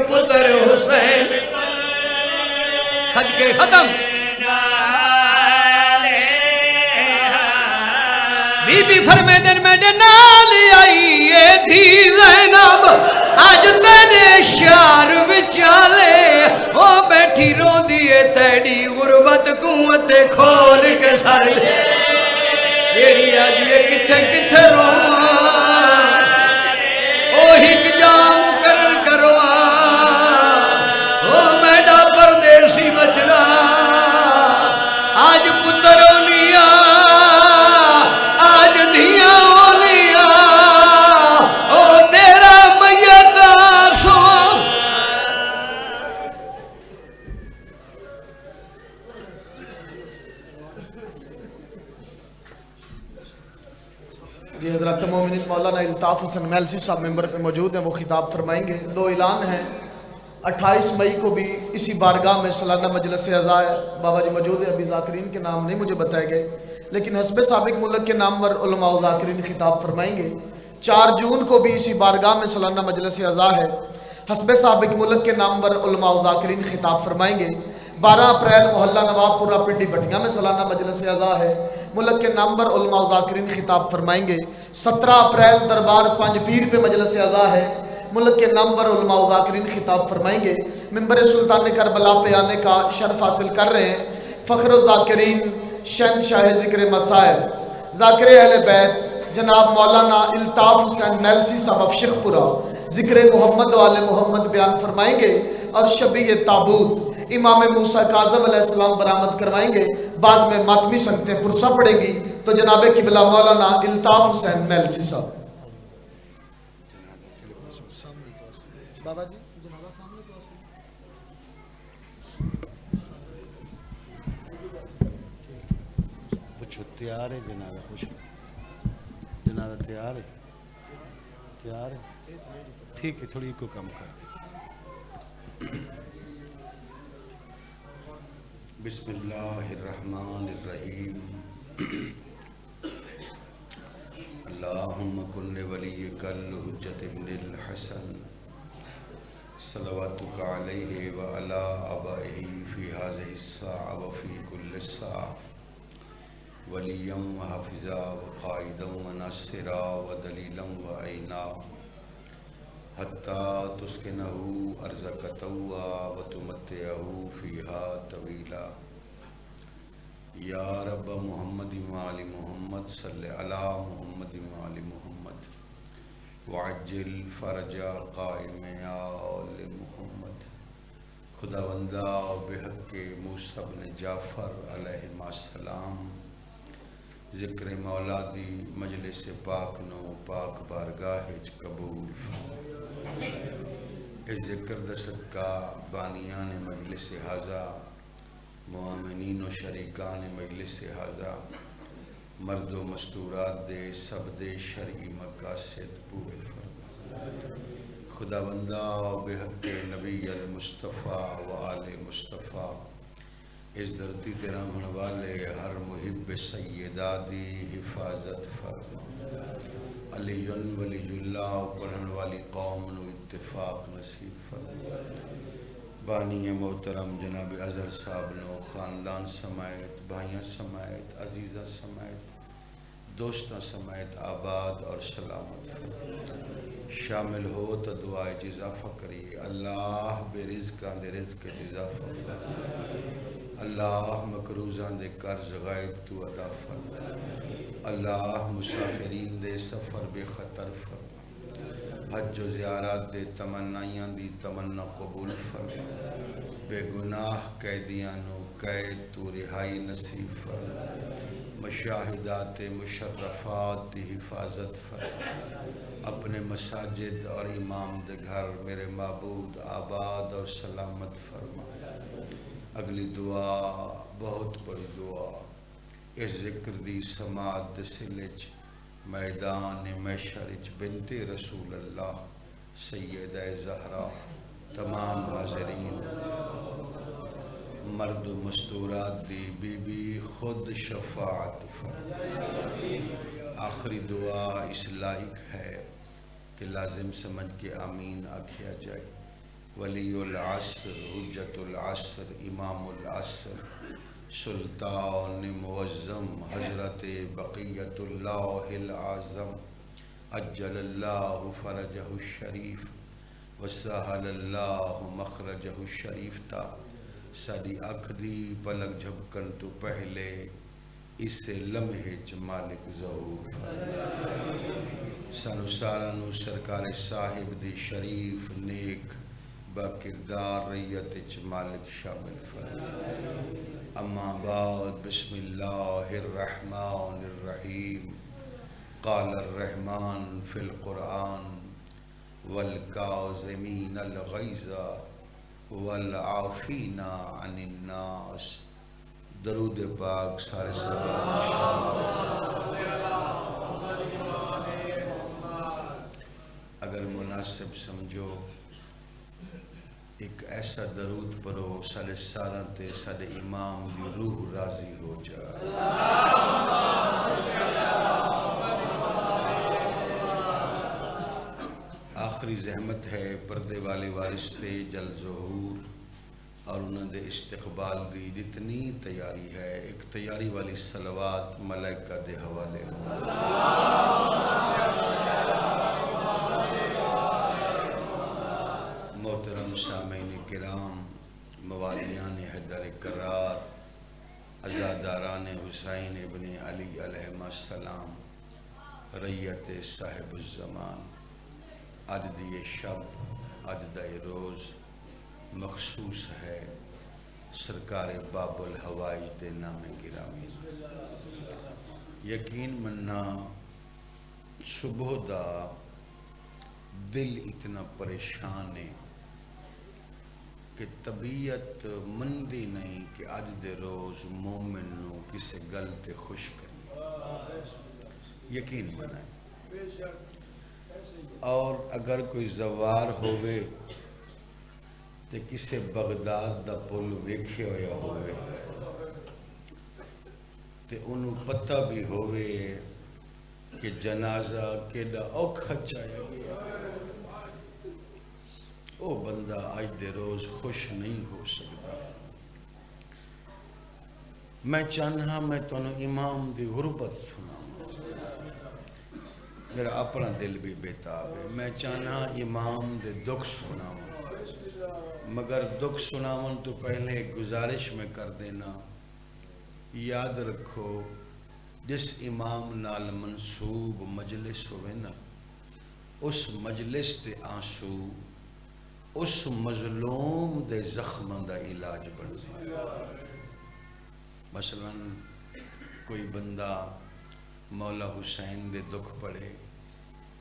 پتر حسین صدقے ختم. بی بی فرمیدن میں نے نال آئی اے تھی زینب آج تیرے شار وچالے, او بیٹھی رو دیے تیڑی غربت قوت کھول کے سر دے. تیری آج یہ کتھے کتھے روماں او ہک جام بچڑا آج پتر اولیا آج دھیاں اولیا او تیرا میت سو. جی حضرت مومنین مولانا الطاف حسن میلسی صاحب ممبر پہ موجود ہیں, وہ خطاب فرمائیں گے. 2 اعلان ہیں. 28 مئی کو بھی اسی بارگاہ میں سالانہ مجلس عزا ہے. بابا جی موجود ہیں, ابھی ذاکرین کے نام نہیں مجھے بتائے گئے, لیکن حسب سابق ملک کے نام پر علماء و ذاکرین خطاب فرمائیں گے. 4 جون کو بھی اسی بارگاہ میں سالانہ مجلس عزا ہے. حسب سابق ملک کے نام پر علماء و ذاکرین خطاب فرمائیں گے. 12 اپریل محلہ نواب پورہ پنڈی بٹیاں میں سالانہ مجلس عزا ہے. ملک کے نام پر علماء و ذاکرین خطاب فرمائیں گے. 17 اپریل دربار 5 پیر پہ مجلس عزا ہے. ملک کے نام پر علماء و ذاکرین خطاب فرمائیں گے. ممبر سلطان کربلا پہ آنے کا شرف حاصل کر رہے ہیں فخر الذاکرین شہنشاہ ذکر مصائب ذاکر اہل بیت جناب مولانا الطاف حسین میلسی صاحب افشق پورہ ذکر محمد و آل محمد بیان فرمائیں گے, اور شبیہ تابوت امام موسیٰ کاظم علیہ السلام برآمد کروائیں گے. بعد میں ماتمی سنگتیں پرسہ پڑیں گی. تو جناب قبلہ مولانا الطاف حسین میلسی صاحب. بابا جی جنابہ سامنے تو پوچھو تیار ہے جنابہ, پوچھو جنابہ تیار ہے, تیار ہے, ٹھیک ہے, تھوڑی کو کم کر دیں. بسم اللہ الرحمن الرحیم. اللهم كن لوليك الحجة ابن الحسن صلواتك عليه وعلى آبائه في هذه الساعة وفي كل ساعة وليا وحافظا وقائدا وناصرا ودليلا وعينا حتى تسكنه أرزك طوعا وتمتعه فيها طويلا. یا رب محمد وآل محمد صلی علی محمد وآل محمد وعجل فرج قائم آل محمد. خداوندہ بحق موسیٰ بن جعفر علیہ السلام ذکر مولا دی مجلس پاک نو پاک بارگاہ قبول فرما. اس ذکر دا صدقہ بانیان مجلس حاضہ مومنین و شریکان مجلس حاضہ مرد و مستورات دے سب دے شرعی مقاصد پورے فرما. خداوندہ بحق نبی المصطفیٰ و آل مصطفیٰ اس دھرتی تے رہن والے ہر محب سیدہ دی حفاظت فرما. علی ولی اللہ پڑھن والی قوم نو اتفاق نصیب فرما. بانی محترم جناب اظہر صاحب نو خاندان سمیت بھائیاں سمیت عزیزہ سمیت دوستاں سمیت آباد اور سلامت شامل ہو تو دعائے اضافہ کریے. اللہ بے رزقاں دے رزق اضافہ فرما. اللہ مقروضاں دے قرض غائب تو ادا فرما. اللہ مسافرین دے سفر بے خطر فرما. حج و زیارات دے تمنائیاں دی تمنا قبول فرما. بے گناہ قیدیانو قید تو رہائی نصیب فرما. مشاہدات مشرفات دی حفاظت فرما. اپنے مساجد اور امام دے گھر میرے معبود آباد اور سلامت فرما. اگلی دعا بہت بڑی دعا اس ذکر دی سماعت دے سلج میدان محشرج بنت رسول اللہ سیدہ زہرا تمام حاضرین مرد و مستورات دی بی بی خود شفاعت فرما. آخری دعا اس لائق ہے کہ لازم سمجھ کے آمین آکھیا جائے. ولی العصر حجت العصر امام العصر سلطان معظم حضرت بقیت اللہ العظم عجل اللہ فرجہ الشریف وسہل اللہ مخرجہ الشریف تا ساری اکھ دی پلک جھپکن تو پہلے اس لمحے چ مالک ظہور سانو سارانو سرکار صاحب دی شریف نیک با کردار ریت چ مالک شامل فرما. اما بعد بسم اللہ الرحمن الرحیم. قال الرحمن فی القرآن والکاظمین الغیظ والعافین عن الناس. درود پاک سارے اگر مناسب سمجھو ایک ایسا درود پڑھو سارے سارا تے سارے امام دی روح راضی ہو جائے. آخری زحمت ہے پردے والے وارث تے جل ظہور اور انہوں دے استقبال دی جتنی تیاری ہے ایک تیاری والی صلوات ملائکہ دے حوالے ہوں. محترم سامعین کرام موالیان حیدر کرار عزاداران حسین ابن علی علیہ السلام ریت صاحب الزمان آج دی شب آج دی روز مخصوص ہے سرکار باب الحوائج دے نام گرامی. یقین مننا صبح دا دل اتنا پریشان ہے کہ طبیعت مندی نہیں کہ آج دے روز مومن نو کسے گل تے خوش کرنی. یقین منائے اور اگر کوئی زوار ہوئے تے کسے بغداد دا پل ویکھے ہویا ہوئے تے انہوں پتہ بھی ہوئے کہ جنازہ کیڑا اوکھا چاہیا گیا، او بندہ آج دے روز خوش نہیں ہو سکتا۔ میں چاہنا میں تانوں امام دی غربت سناؤں، میرا اپنا دل بھی بےتاب ہے۔ میں چاہنا امام دے دکھ سناؤں، مگر دکھ سناؤں تو پہلے ایک گزارش میں کر دینا، یاد رکھو جس امام نال منسوب مجلس ہوئے نا، اس مجلس دے آنسو اس مظلوم دے زخماں دا علاج بن دے۔ مثلا کوئی بندہ مولا حسین دے دکھ پڑے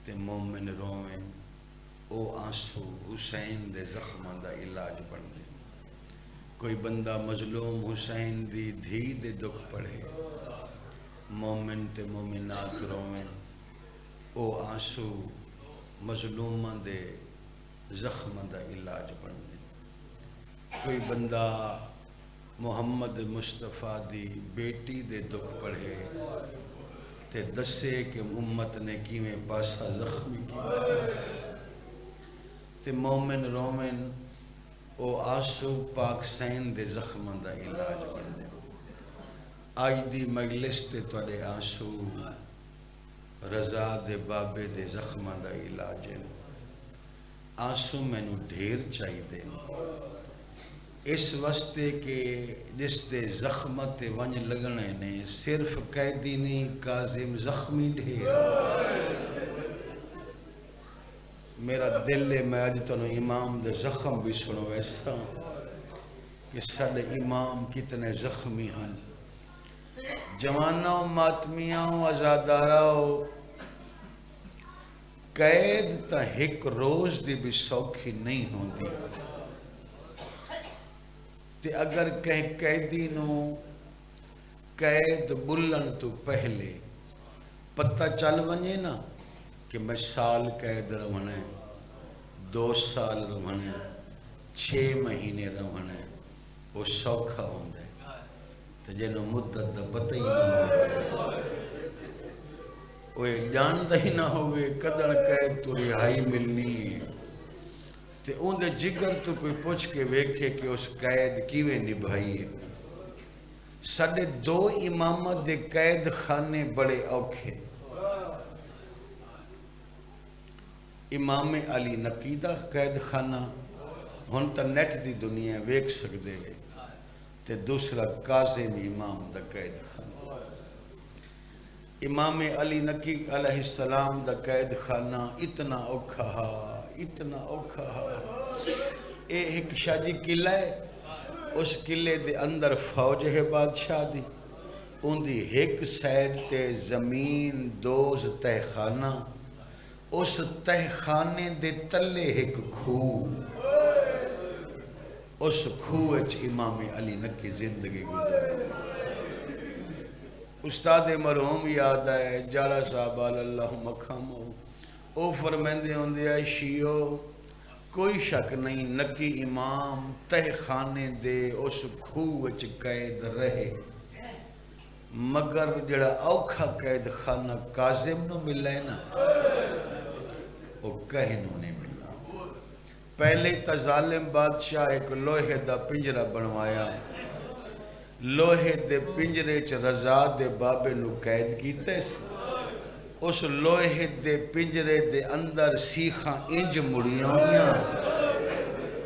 تے مومن رویں، او آنسو حسین دے زخماں دا علاج بن دے۔ کوئی بندہ مظلوم حسین دی دھی دے دکھ پڑے، مومن تے مومنات رویں، او آنسو مظلوماں دے زخماں دا علاج بن دے۔ کوئی بندہ محمد مصطفیٰ دی بیٹی دے دکھ پڑھے تے دسے کہ امت نے کیویں پاسا زخمی کیا، تے مومن رومن او آنسو پاک سین دے زخماں دا علاج بن دے۔ آج دی مجلس تے تواڈے آنسو رضا دے بابے دے زخماں دا علاج ہے۔ آنسو مینوں ڈھیر چاہی دے اس واسطے کہ جس دے زخمت ونج لگنے نے صرف قیدی نہیں کاظم زخمی ڈھیر۔ میرا دل ہے میں آج تنوں امام دے زخم بھی سنو ایسا کہ ساڈے امام کتنے زخمی ہیں۔ جوانوں ماتمیاں آزاداراں قید تا ایک روز دی بھی سوکھی نہیں ہوندی، تے اگر کہیں قیدی نو قید بلن تو پہلے پتہ چل ونجے نا کہ میں سال قید رہنا ہے، 2 سال رہنا ہے، 6 مہینے رہنا ہے، وہ سوکھا ہوندہ ہے۔ تے جنہوں مدت دا پتہ ہی نہ ہوئے، وہ جاندہ ہی نہ ہوئے قدر قید تو رہائی ملنی ہے، تے اون دے جگر تو کوئی پوچھ کے ویکھے کہ اس قید کیویں نبھائی ہے۔ ساڈے 2 امامت دے قید خانے بڑے اوکھے۔ امام علی نقی دا قید خانہ ہن تا نیٹ دی دنیا ویکھ سکدے وے، تے دوسرا کاظم امام دا قید خانہ۔ امام علی نقی علیہ السلام دا قید خانہ اتنا اوکھا ہا، اتنا اوکھا ہا۔ اے ایک شاجی قلعہ ہے، اس قلعے دے اندر فوج ہے بادشاہ دی، ان دی ایک سائڈ تے زمین دوز تہ خانہ، اس تہ خانے دے تلے ایک کھوہ، اس کھوہ اچ امام علی نقی زندگی گزارے۔ استاد مرحوم یاد آئے جاڑا صاحب اللہ مقامو، او فرمیندے ہوندے آئے شیعو کوئی شک نہیں نقی امام تہ خانے دے اس کھوہ وچ قید رہے، مگر جڑا اوکھا قید خانہ کاظم نو ملا ہے نا وہ کہنوں نہیں ملا۔ پہلے تا ظالم بادشاہ ایک لوہے دا پنجرہ بنوایا، لوہے دے پنجرے چ رضا دے بابے نو قید کیتے سی، اس لوہے دے پنجرے دے اندر سیخاں انج مڑیاں ہویاں،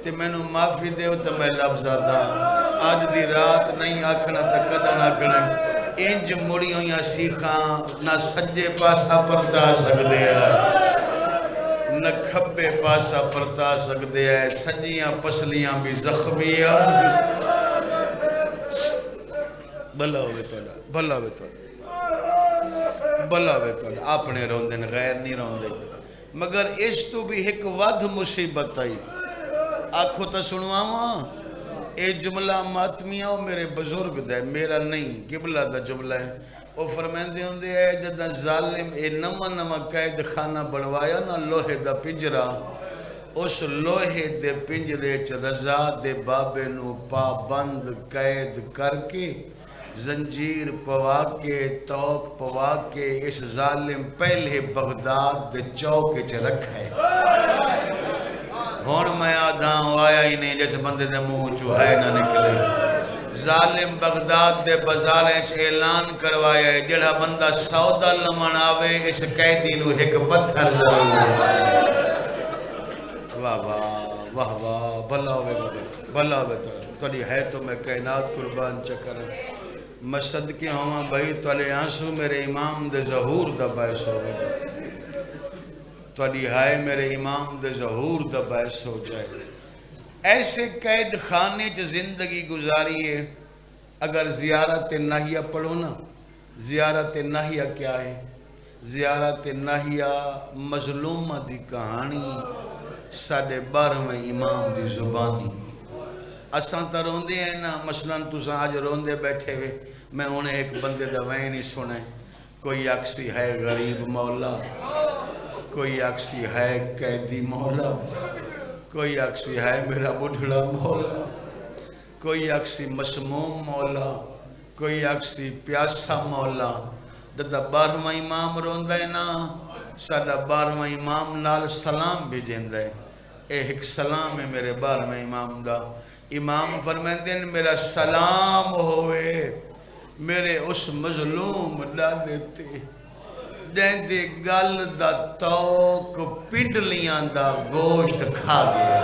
تے میں نو معافی دیو تے میں لفظ آدھا آج دی رات نہیں آکھنا تے کدہ نہ کرنا، انج مڑیاں ہویاں سیخاں نہ سجے پاسا پرتا سکدے ہیں نہ کھبے پاسا پرتا سکدے ہیں، سجیاں پسلیاں بھی زخمی ہیں۔ بھلا ہوئے توڑا، بھلا ہوئے توڑا، بھلا ہوئے توڑا، اپنے روندن غیر نہیں روندے، مگر اس تو بھی ایک ود مصیبت آئی۔ آنکھوں تا سنواواں اے جملہ ماتمیاں میرے بزرگ دے، میرا نہیں قبلہ دا جملہ ہے۔ وہ فرمیندے ہوندے ہے جدہ ظالم اے نمہ قید خانہ بنوایا نا لوہے دا پنجرہ، اس لوہے دے پنجرے چ رضا دے بابے نو پابند قید کر کے زنجیر پوا کے توق پوا کے اس ظالم پہلے بغداد دے چوک چ رکھا ہے ہون میں آدھا آیا ہی نہیں جیسے بندے دے منہ چوہے نہ نکلے ظالم بغداد دے بازاریں چ اعلان کروایا ہے جڑا بندہ سودا لمن آوے اس قیدی نو ایک پتھر ضرور واہ واہ واہ واہ بھلا ہوئے بھلا ہوئے تھوڑی ہے تو میں کائنات قربان چکر میں صدقے ہوں بھائی تولے آنسو میرے امام دے ظہور دا باعث ہوئے تولے ہائے میرے امام دے ظہور دا باعث ہو جائے ایسے قید خانے چ زندگی گزاری ہے اگر زیارت ناہیہ پڑھو نا زیارت ناہیہ کیا ہے زیارت ناہیہ مظلومہ دی کہانی ساڑھے 12ویں امام دی زبانی اساں تا روندے ہیں نا مثلا تساں آج روندے بیٹھے ہوئے میں انہیں ایک بندے دا وین ہی سنے کوئی اکسی ہے غریب مولا کوئی اکسی ہے قیدی مولا کوئی اکسی ہے میرا بڑھڑا مولا کوئی اکسی مسموم مولا کوئی اکسی پیاسا مولا دادا 12واں امام روندہ ہے نا ساڑھا 12واں امام نال سلام بھی جیندہ ہے ایک سلام ہے میرے 12واں امام دا امام فرمائندے میرا سلام ہوئے میرے اس مظلوم ڈالے تے دیندے گل دا توک پنڈلیاں دا گوشت کھا گیا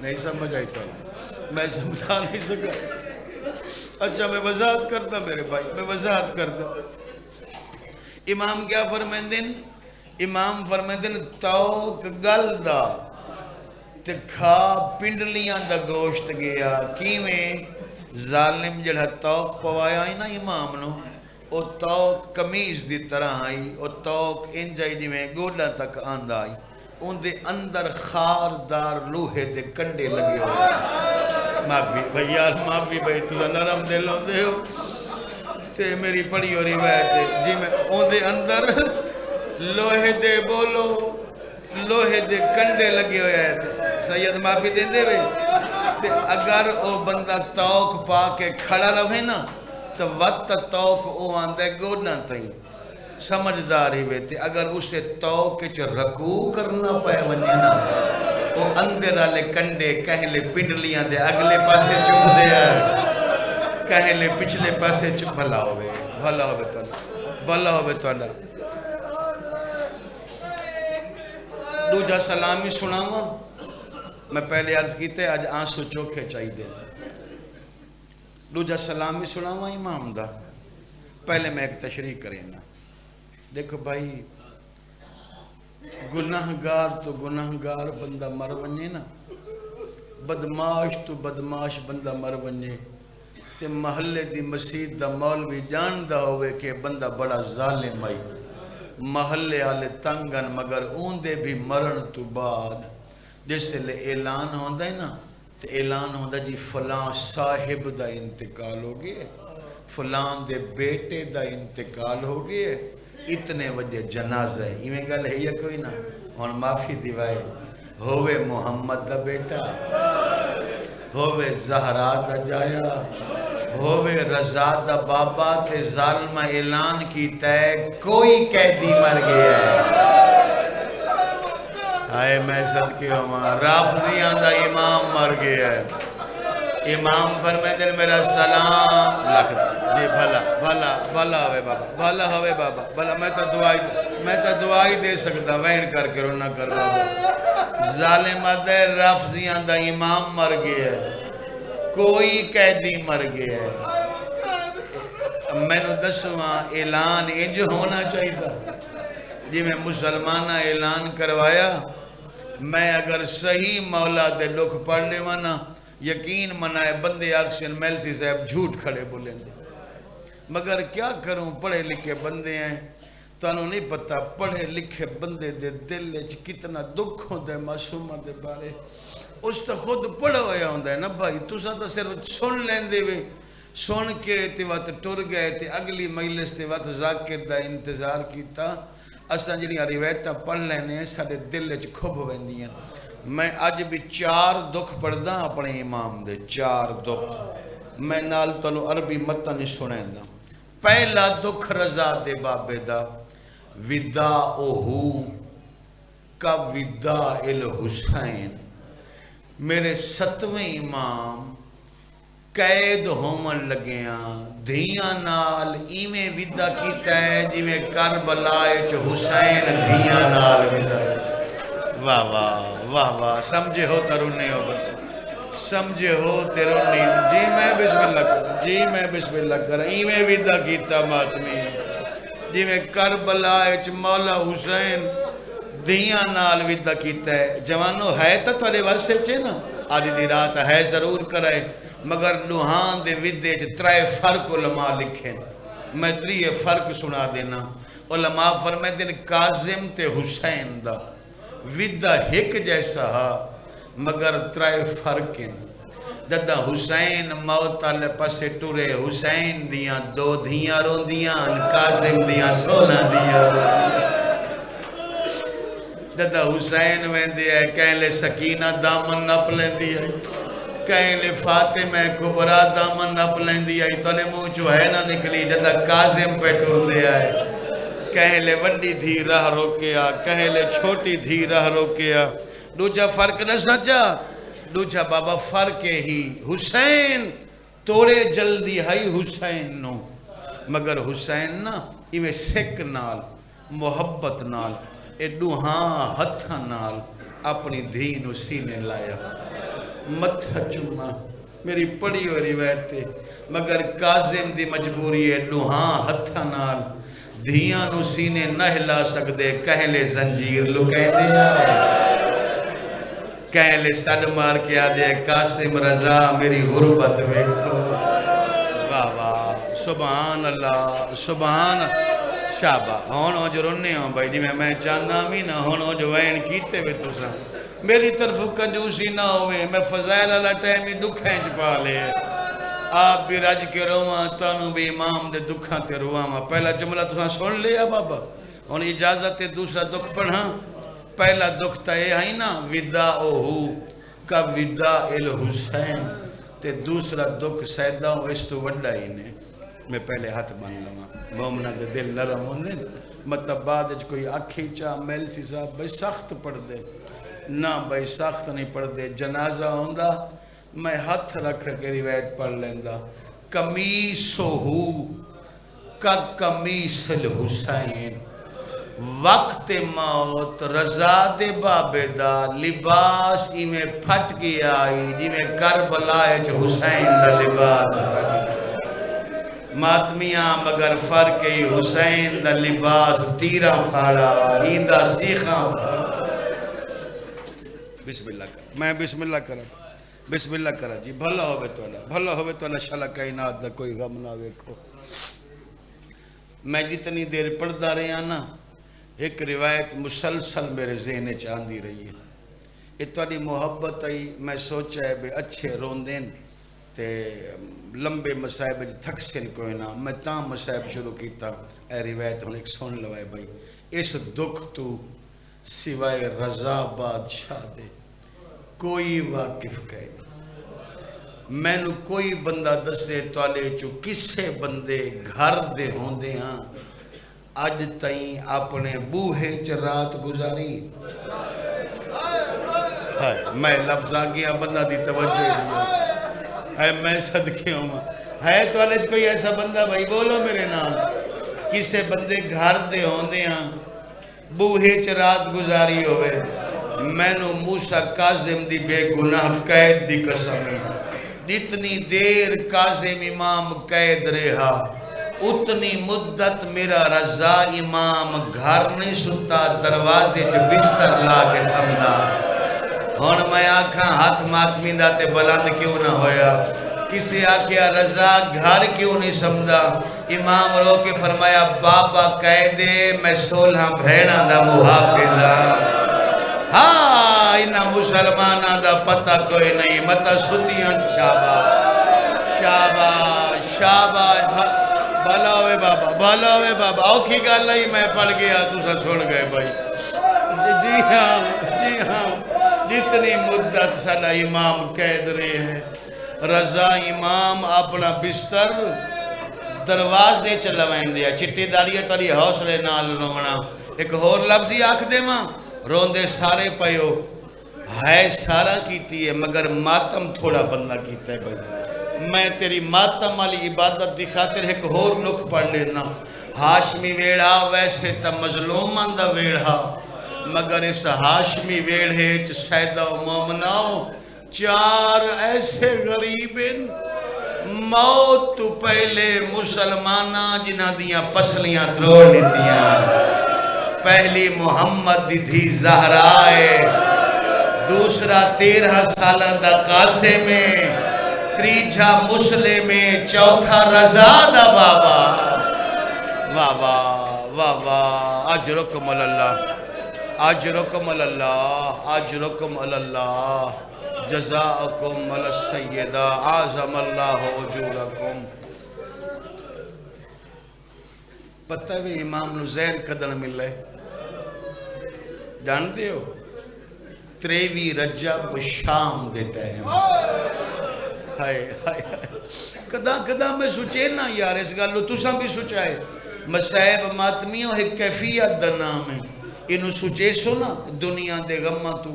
نہیں سمجھ آئی تو میں سمجھا نہیں سکا اچھا میں وضاحت کرتا میرے بھائی میں وضاحت کرتا امام کیا فرمائندے امام فرمائندے توک گل دا تے کھا پنڈلیاں دا گوشت گیا کیویں ظالم جڑا توق پوایا ہی نا امام نو او توق کمیز دی طرح آئی او توق انجائی جویں گوڑا تک آندہ آئی ان دے اندر خاردار لوہے دے کنڈے لگے ہوئے مابی بھئی یار مابی بھئی تو نرم دل ہوں دے ہو تے میری پڑی ہو روایت ہے جی میں ان دے اندر لوہے دے بولو لوہے دے کنڈے لگے ہوئے ہیں سید معافی دیں دے تے اگر او بندہ توق پا کے کھڑا رہے نا تو وقت توق او آندے گوڑنا تائیں سمجھدار ہی بیتے اگر اسے توق چ رکوع کرنا پائے ونیا نا او اندر آلے کنڈے کہیں لے پنڈلیاں دے اگلے پاسے چپ دے کہیں لے پچھلے پاسے چپ بھلا ہوئے بھلا ہوئے توڑا دوجہ سلامی سناوا میں پہلے عرض کیتے آج آنسو چوکھے چاہی دے دوجہ سلامی سناوا امام دا پہلے میں ایک تشریح کریں نا دیکھو بھائی گناہگار تو گناہگار بندہ مر ونجے نا بدماش تو بدماش بندہ مر ونجے تے محلے دی مسجد دا مولوی جاندہ ہوئے کہ بندہ بڑا ظالم آئی محلے آلے تنگن مگر اون دے بھی مرن تو بعد جس سے لے اعلان ہوندہ ہے نا تو اعلان ہوندہ جی فلان صاحب دا انتقال ہو گئے فلان دے بیٹے دا انتقال ہو گئے اتنے وجہ جنازہ ہے ایمیں گل ہے یا کوئی نا ہون معافی دیوائے ہووے محمد دا بیٹا ہووے زہرا دا جایا ہووے رضا دا بابا تے ظالمہ اعلان کی تے کوئی قیدی مر گیا ہے آئے میں صدقے ہوں رافضیاں دا امام مر گیا ہے امام فرمیدن میرا سلام لکھ جی بھلا ہوئے بابا بھلا میں تا دعائی دے سکتا وین کر کے رونا کر بابا ظالمہ دے رافضیاں دا امام مر گیا ہے کوئی قیدی مر گیا ہے میں نے دسواں اعلان انج ہونا چاہیے تھا جی میں مسلمانہ اعلان کروایا میں اگر صحیح مولا دے لکھ پڑھ لے وانا یقین منائے بندے آکسین میلسی صاحب جھوٹ کھڑے بولیں دے مگر کیا کروں پڑھے لکھے بندے ہیں تو انہوں نہیں پتا پڑھے لکھے بندے دے دل کتنا دکھ ہوں دے معصومہ دے بارے اس تا خود پڑھا ہویا ہوں دے نا بھائی تو سا تا صرف سن لین دے وے سن کے تے وقت ٹر گئے تے اگلی مجلس تے وقت ذاکر دا انتظار کیتا اساں جڑیاں روایتاں پڑھ لینے سارے دل وچ کھب ویندیاں میں اج بھی 4 دکھ پڑھدا اپنے امام دے 4 دکھ میں نال تنو عربی متن سنیں دا پہلا دکھ رضا دے بابے دا وداؤہو کا وداء الحسین میرے 7ویں امام قید ہومن لگیاں دھیاں نال ایویں ودا کیتا ہے جویں کربلا وچ حسین دھیاں نال ودا واہ واہ واہ واہ سمجھے ہو ترونے ہو سمجھے ہو ترونے جی میں بسم اللہ کر جی میں بسم اللہ کر ایویں ودا کیتا ماتمی جویں کربلا وچ مولا حسین دھیاں نال ودا کیتا ہے جوانو ہے تا تھوڑے واسطے چے نا آج دی رات ہے ضرور کرائے مگر لوہان دے ودے چ 3 فرق علماء لکھیں میں 3 فرق سنا دینا علماء فرمائے دن کاظم تے حسین دا ودہ ایک جیسا ہا مگر 3 فرق ہیں جدہ حسین موت آلے پسے ٹورے حسین دیاں 2 دھیاں رون دیاں کاظم دیاں 16 دیاں جدہ حسین ویندے ہے کہیں لے سکینہ دامن نپ لیندی ہے کہیں لے فاطمہ کبرا دامن نپ لیندی ہے تو نے منہ جو ہے نہ نکلی جدہ کاظم پہ ٹور دیا ہے کہیں لے وڈی دھی راہ روکیا کہیں لے چھوٹی دھی راہ روکیا دوجہ فرق نہ سچا دوجہ بابا فرق ہی حسین توڑے جلدی ہائی حسین نو مگر حسین نا ایویں سکھ نال محبت نال ہاں ہتھاں نال اپنی دھی نو سینے لایا متھا چوما میری پڑھی ہوئی روایت تے مگر کاظم دی مجبوری ہے ہاں ہتھاں نال دھیاں نو سینے نہ ہلا سکدے کہیں لے زنجیر لو کہیں دے کہیں لے سڑ مار کے آدھے قاسم رضا میری غربت ویکھو واہ واہ سبحان اللہ سبحان شابہ ہونو جو رننے ہوں بھائی جی میں چاندہ بھی نہ ہونو جو وین کیتے ہوئے تو سا میری طرف کنجوسی نہ ہوئے میں فضائل اللہ ٹائمی دکھیں چپا لے آپ بھی رج کے رواں تانو بھی امام دے دکھاں تے رواں پہلا جملہ تو سن لیا بابا ہون اجازت دوسرا دکھ پڑھاں پہلا دکھ تا یہ ہے نا وداؤہو کا وداء الحسین تے دوسرا دکھ سیدہ ہوں اس تو وڈا ہی نے میں پہلے ہاتھ بان لوں مومنہ دے دل نرم ہونے مطلب بعد کوئی آکھی چاہ میل سی صاحب بھائی سخت پڑھ دے نہ بھائی سخت نہیں پڑھ دے جنازہ ہوندہ میں ہاتھ رکھ کے روایت پڑھ لیندہ قمیصہو کا قمیص الحسین وقت موت رضا دے بابے دا لباس ہی میں پھٹ گیا آئی جی میں کربلا حسین دا لباس پھٹ گیا ماتمیاں مگر فرق ہی حسین دا لباس تیرہ پھاڑا ہیندہ سیخاں بسم اللہ کر میں بسم اللہ کرا جی بھلا ہوئے تو اللہ شاء اللہ کائنات دا کوئی غم نہ ویکھو میں جتنی دیر پڑھدا رہے ہیں نا ایک روایت مسلسل میرے ذہن چاندی رہی ہے اتنی محبت آئی میں سوچا ہے بے اچھے روندین تے لمبے مسائب تھک سن کوئی نہ میں تاں مسائب شروع کیتا اے روایت ہوں ایک سن لوائے بھائی اس دکھ تو سوائے رضا بادشاہ دے کوئی واقف کہے میں نو کوئی بندہ دسے توالے چو کسے بندے گھر دے ہوندے ہاں آج تائیں اپنے بوہے چ رات گزاری میں لفظ آگیا بندہ دی توجہ ہے میں صدقے ہوں ہے تو آلج کوئی ایسا بندہ بھائی بولو میرے نام کسے بندے گھر دے ہوندے ہاں بوہے چ رات گزاری ہوئے میں نو موسیٰ کاظم دی بے گناہ قید دی قسمی جتنی دیر کاظم امام قید رہا اتنی مدت میرا رضا امام گھر نہیں ستا دروازے چ بستر لا کے سمجھا ہون میں آنکھاں ہاتھ ماتمی دا تے بلند کیوں نہ ہویا کسی آکیا رضا گھر کیوں نہیں سمجھا امام رو کے فرمایا بابا قیدے میں 16 بھیڑا دا محافظہ ہاں انہا مسلمانہ دا پتہ کوئی نہیں متا ستیاں شاباش بھلا ہوئے بابا اوکھی گال نہیں میں پڑھ گیا تُسا سن گئے بھائی جی ہاں جتنی مدت ساڑا امام قید رہے ہیں رضا امام اپنا بستر دروازے چلوائیں دیا چٹی داڑیے تاری حوصلے نال رونا ایک اور لفظی آکھ دے ماں روندے سارے پیو ہے سارا کیتی ہے مگر ماتم تھوڑا بندہ کیتا ہے بھائی میں تیری ماتم والی عبادت دی خاطر ایک اور نکھ پڑھ لینا ہاشمی ویڑھا ویسے تا مظلومان دا ویڑھا مگر اس ہاشمی ویڑھے چ سیدہ و مومناؤ چار ایسے غریبین موت تو پہلے مسلمانہ جنہ دیاں پسلیاں تروڑ لیتیاں پہلی محمد دی تھی زہرائے دوسرا 13 سالہ دا قاسم میں تریجھا مسلم میں چوتھا رضا دا بابا واہ واہ واہ واہ اجرکم اللہ اجرکم اللہ اجرکم اللہ جزاءکم علی السیدہ عظم اللہ اجورکم پتہ بھی امام نو زہر قدر ملے جانتے ہو 23 رجب شام دے ٹائم ہائے ہائے کدا میں سوچے نا یار اس گالو تساں بھی سوچائے مسائب ماتمیوں ایک کیفیت دا نام ہے انہوں سوچے سو نا دنیا دے غمہ تو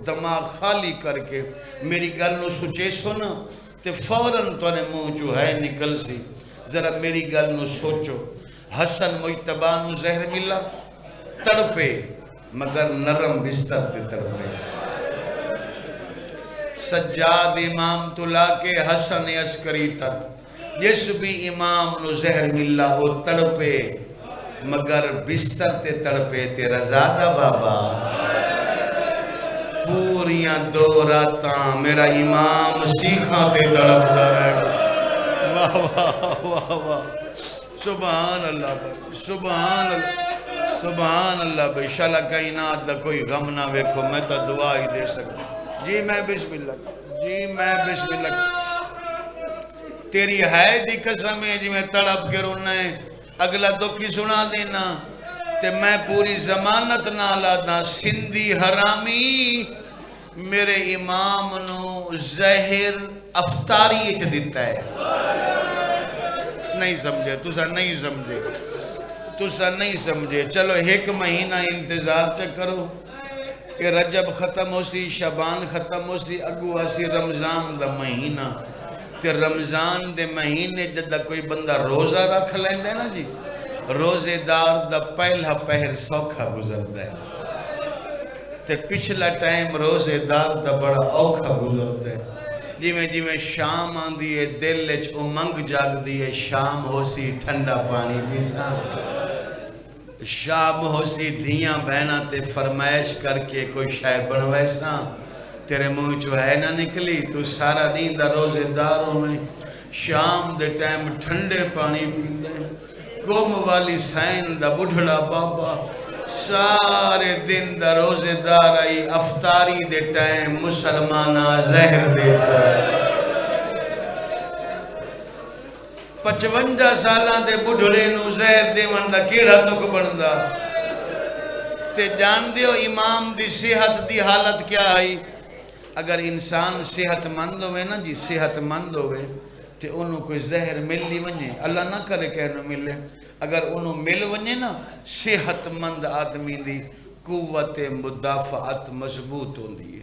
دماغ خالی کر کے میری گالو سوچے سو نا تے فوراں تو نے منہ جو ہے نکل سی ذرا میری گالو سوچو حسن مجتبانو زہر ملا تڑپے مگر نرم بستر تے تڑپے سجاد امام تلا کے حسن عسکری تک جس بھی امام نو زہر ملا وہ تڑپے مگر بستر تے تڑپے تے رضا بابا پوریاں 2 راتاں میرا امام سیکھاں تے تڑپتا ہے واہ واہ واہ واہ سبحان اللہ بھائی سبحان اللہ سبحان اللہ بھائی شاءاللہ کائنات دا کوئی غم نہ ویکھو میں تا دعا ہی دے سکتا جی میں بسم اللہ جی میں بسم اللہ تیری ہے دی قسم ہے جی میں تڑپ کے رونا ہے اگلا دکھی سنا دینا تے میں پوری ضمانت نہ لادا سندھی حرامی میرے امام نو زہر افطاری چ دیتا ہے نہیں سمجھے تسا نہیں سمجھے تسا نہیں سمجھے چلو 1 مہینہ انتظار چا کرو کہ رجب ختم ہو سی شعبان ختم ہو سی اگو آسی رمضان دا مہینہ تے رمضان دے مہینے جدہ کوئی بندہ روزہ رکھ لیندے نا جی روزے دار دا پہلا پہر سوکھا گزردا ہے تے پچھلا ٹائم روزے دار دا بڑا اوکھا گزردا ہے جی میں شام آن دیئے دل لچ امنگ جاگ دیئے شام ہو سی ٹھنڈا پانی پیسا شام ہو سی دیاں بہنا تے فرمائش کر کے کوئی شے بنویسا تیرے منہ جو ہے نہ نکلی تو سارا دین دا روزے داروں میں شام دے ٹائم ٹھنڈے پانی پیندے قوم والی سائن دا بڑھڑا بابا سارے دن دا روزے دار آئی افطاری دے ٹائم مسلمانہ زہر دے چھوڑے 55 سالاں دے بڑھڑے نو زہر دے وندہ کیڑا تک بندہ تے جان دیو امام دی صحت دی حالت کیا آئی اگر انسان صحت مند ہوئے نا جی صحت مند ہوئے تے انہوں کوئی زہر مل لی ونجے اللہ نہ کرے کہنو ملے اگر انہوں مل ونجے نا صحت مند آدمی دی قوت مدافعت مضبوط ہوں دی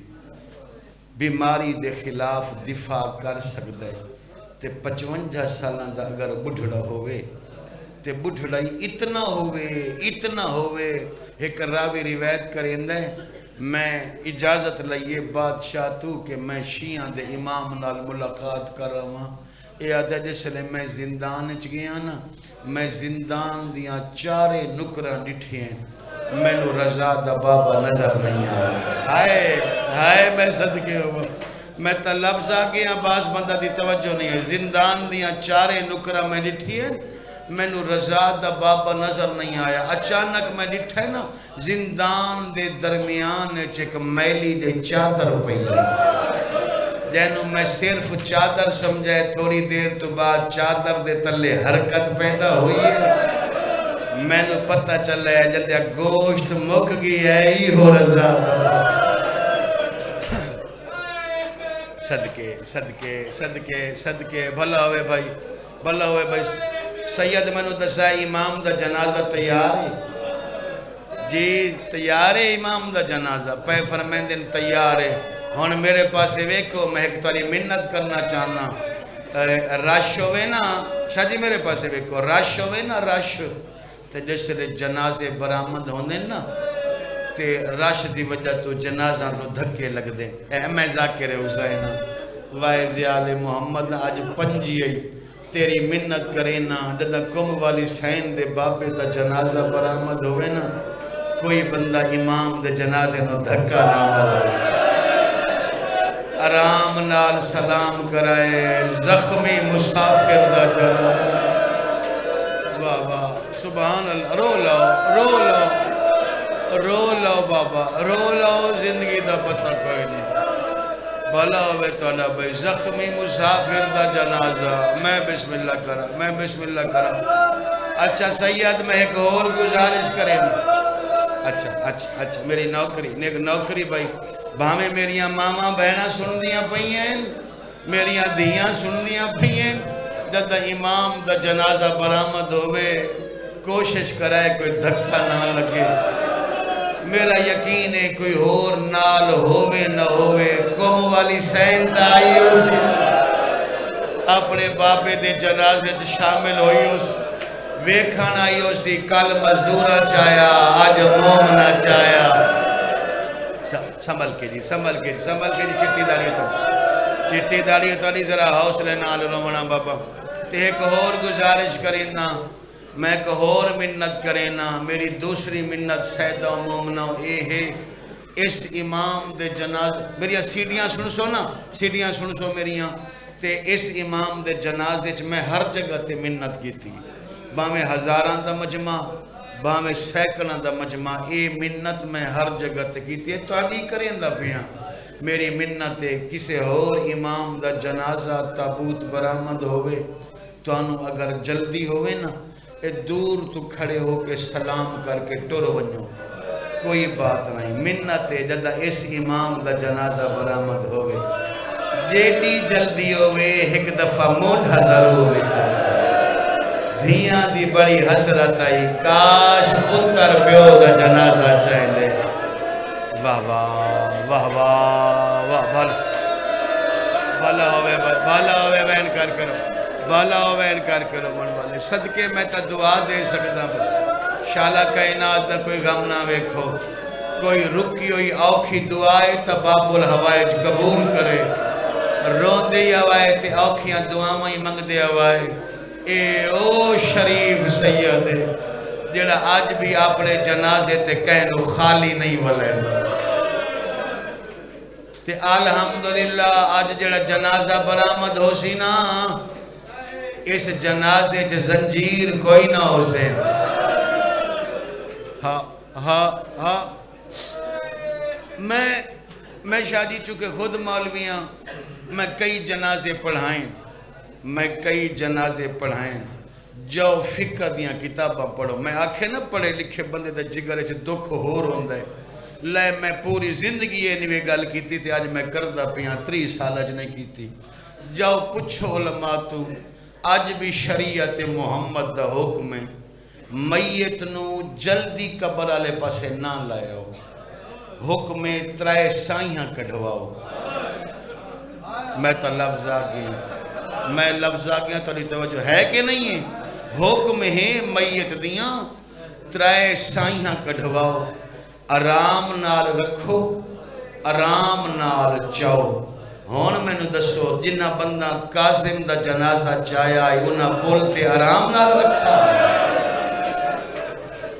بیماری دے خلاف دفاع کر سکتا ہے تے 55 سالہ دا اگر بڑھڑا ہوئے تے بڑھڑائی اتنا ہوئے ایک راوی روایت کریں دے میں اجازت لئیے بادشاہ تو کہ میں شیعہ دے امام نال ملاقات کر رہا ہوں اے آدھا جس لئے میں زندان اچ گیا نا میں زندان دیاں 4 نکرہ ڈٹھیں میں نو رضا دا بابا نظر نہیں آئے میں صدقے ہوا میں تا لفظ آگیا باز بندہ دی توجہ نہیں ہے زندان دیاں 4 نکرہ میں ڈٹھیں میں نو رضا دا بابا نظر نہیں آیا اچانک میں ڈٹھے نا زندان دے درمیان ایک میلی دے چادر پہی جینو میں صرف چادر سمجھائے تھوڑی دیر تو بعد چادر دے تلے حرکت پیدا ہوئی ہے میں نو پتہ چل رہا ہے جلدیا گوشت مک گئی ہے ہی ہو رضا صدقے صدقے صدقے صدقے بھلا ہوئے بھائی، بھلا ہوئے بھائی. سید منو دسا امام دا جنازہ تیار ہے جی، تیار ہے امام دا جنازہ. پہ فرمائیں دن تیار ہے. ہن میرے پاسے ویکھو، میں ایک تاری منت کرنا چاہنا. رش ہوئے نا شاہ جی، میرے پاسے ویکھو، رش ہوئے نا رش، تے جس لئے جنازے برآمد ہونے نا تے رش دی وجہ تو جنازہ نو دھکے لگ دیں. اے میں ذاکر حسین وائز آل محمد آج پنجی آئی تیری منت کرے نا. جدہ کم والی سین دے بابے دا جنازہ برآمد ہوئے نا، کوئی بندہ امام دے جنازے نو دھکا نہ مارے، آرام نال سلام کرائے. زخمی مسافر دا جنازہ. واہ واہ سبحان اللہ. رو لو رو لو رو لو بابا، رو لو، زندگی دا پتہ کوئی نہیں. بھلا ہوئے توڑا بھائی. زخمی مسافر دا جنازہ. میں بسم اللہ کرا، میں بسم اللہ کرا. اچھا سید میں ایک اور گزارش کریں. اچھا اچھا اچھا میری نوکری نیک نوکری بھائی. بھامے میریاں ماما بہنہ سن دیاں پہییں، میریاں دیاں سن دیاں پہییں. جدہ امام دا جنازہ برآمد ہوئے کوشش کرائے کوئی دھکا نہ لگے. میرا یقین ہے کوئی اور نال ہوئے نہ ہوئے. قوم والی سین دا آئی اسے اپنے بابے دے جنازے شامل ہوئی اس ویکھن آئی اسی. کل مزدورہ چاہیا آج مومنہ چاہیا. سنبھل کے جی سنبھل کے جی سنبھل کے جی. چٹی داڑی تو چٹی داڑی تو نہیں ذرا حوصلے نال رونا بابا. تے ایک اور گزارش کرنا، میں ایک اور منت کرنا. میری دوسری منت سیدہ و مومنہ اے ہے، اس امام دے جنازے میری سیڑیاں سن سو نا، سیڑیاں سن سو میریاں. تے اس امام دے جنازے چ میں ہر جگہ تے منت کی تھی. باہمیں ہزاران دا مجمع، باہمیں سینکڑوں دا مجمع. اے منت میں ہر جگہ تے کی تھی. تو نہیں کریں دا پیاں. میری منت ہے کسے اور امام دا جنازہ تابوت برآمد ہوئے تو انو اگر جلدی ہوئے نا، اے دور تو کھڑے ہو کے سلام کر کے ٹر ونجو، کوئی بات نہیں. منت ہے جدہ اس امام دا جنازہ برآمد ہوئے جیڑی جلدی ہوئے ایک دفعہ موڑھا ضرور لیتا. دھیاں دی بڑی حسرت آئی، کاش پتر پیو دا جنازہ چاہیں دے. واہ واہ واہ واہ واہ. بھلا ہوئے بھلا ہوئے بہن کر کرو، بھلا ہوئے انکار کرو. من والے صدقے میں تا دعا دے سکتا ہوں. شالا کائنات دا کوئی غم نہ ویکھو، کوئی رکی ہوئی اوکھی دعائے تا باب الحوائج قبول کرے. رون دے ہوائے تے اوکھیاں دعاویں منگ دے ہوائے. اے او شریف سید جڑا آج بھی اپنے جنازے تے کہنو خالی نہیں ولیندہ. تے الحمدللہ آج جڑا جنازہ برآمد ہو سی نا، اس جنازے چ زنجیر کوئی نہ ہو سے. ہاں ہاں ہاں. میں شادی چکے خود مولویاں، میں کئی جنازے پڑھائیں، میں کئی جنازے پڑھائیں. جو فقہ دیاں کتاباں پڑھو. میں آکھے نہ پڑھے لکھے بندے دا جگرے چھ دکھ ہو روندہ ہے. لے میں پوری زندگی یہ نہیں گل کیتی تھی، آج میں کردہ پیاں 30 سال اج نہیں کیتی. جاؤ پچھو علماء تو آج بھی شریعت محمد دا حکم ہے میت نو جلدی قبر والے پاسے نہ لائے ہو. حکم ترائے سائیاں کڑھواؤ. میں تو لفظ آگیا، میں لفظ آگیا تو توجہ ہے کہ نہیں ہے. حکم ہے میت دیاں ترائے سائیاں کڑھواؤ. آرام نال رکھو، آرام نال چاؤ. ہون میں نے دسو جنہ بندہ قاسم دا جنازہ چاہیا ہے انہا بولتے آرام نال رکھا.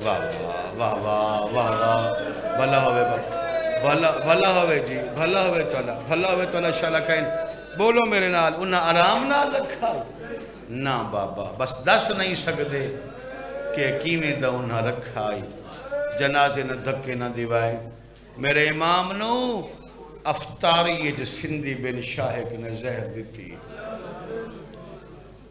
واہ واہ واہ واہ واہ. بھلا ہوئے بھلا ہوئے جی، بھلا ہوئے تولا، بھلا ہوئے تولا. شالا کہیں بولو میرے نال انہا آرام نال رکھا. نا بابا بس دس نہیں سکتے کہ کیویں دا انہا رکھا ہے. جنازے نہ دھکے نہ دیوائے. میرے امام نو افطاری جو سندھی بن شاہق نے زہر دیتی.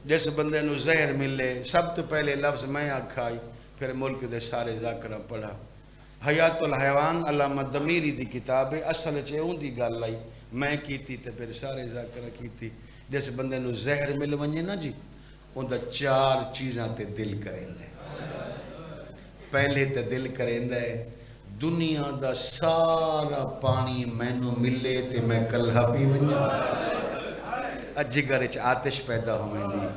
جس بندے نو زہر ملے سب تو پہلے لفظ میں آکھائی، پھر ملک دے سارے ذاکرہ پڑھا. حیات الحیوان علامہ دمیری دی کتاب ہے. اصل چے اون دی گل آئی میں کیتی تے پھر سارے ذاکرہ کیتی. جس بندے نو زہر مل ونجے نا جی ان دا 4 چیزاں تے دل کریندا ہے. پہلے تے دل کریندا ہے دنیا دا سارا پانی مینوں ملے تے میں کلھا پی ونجاں. جگر وچ آتش پیدا ہوویندی.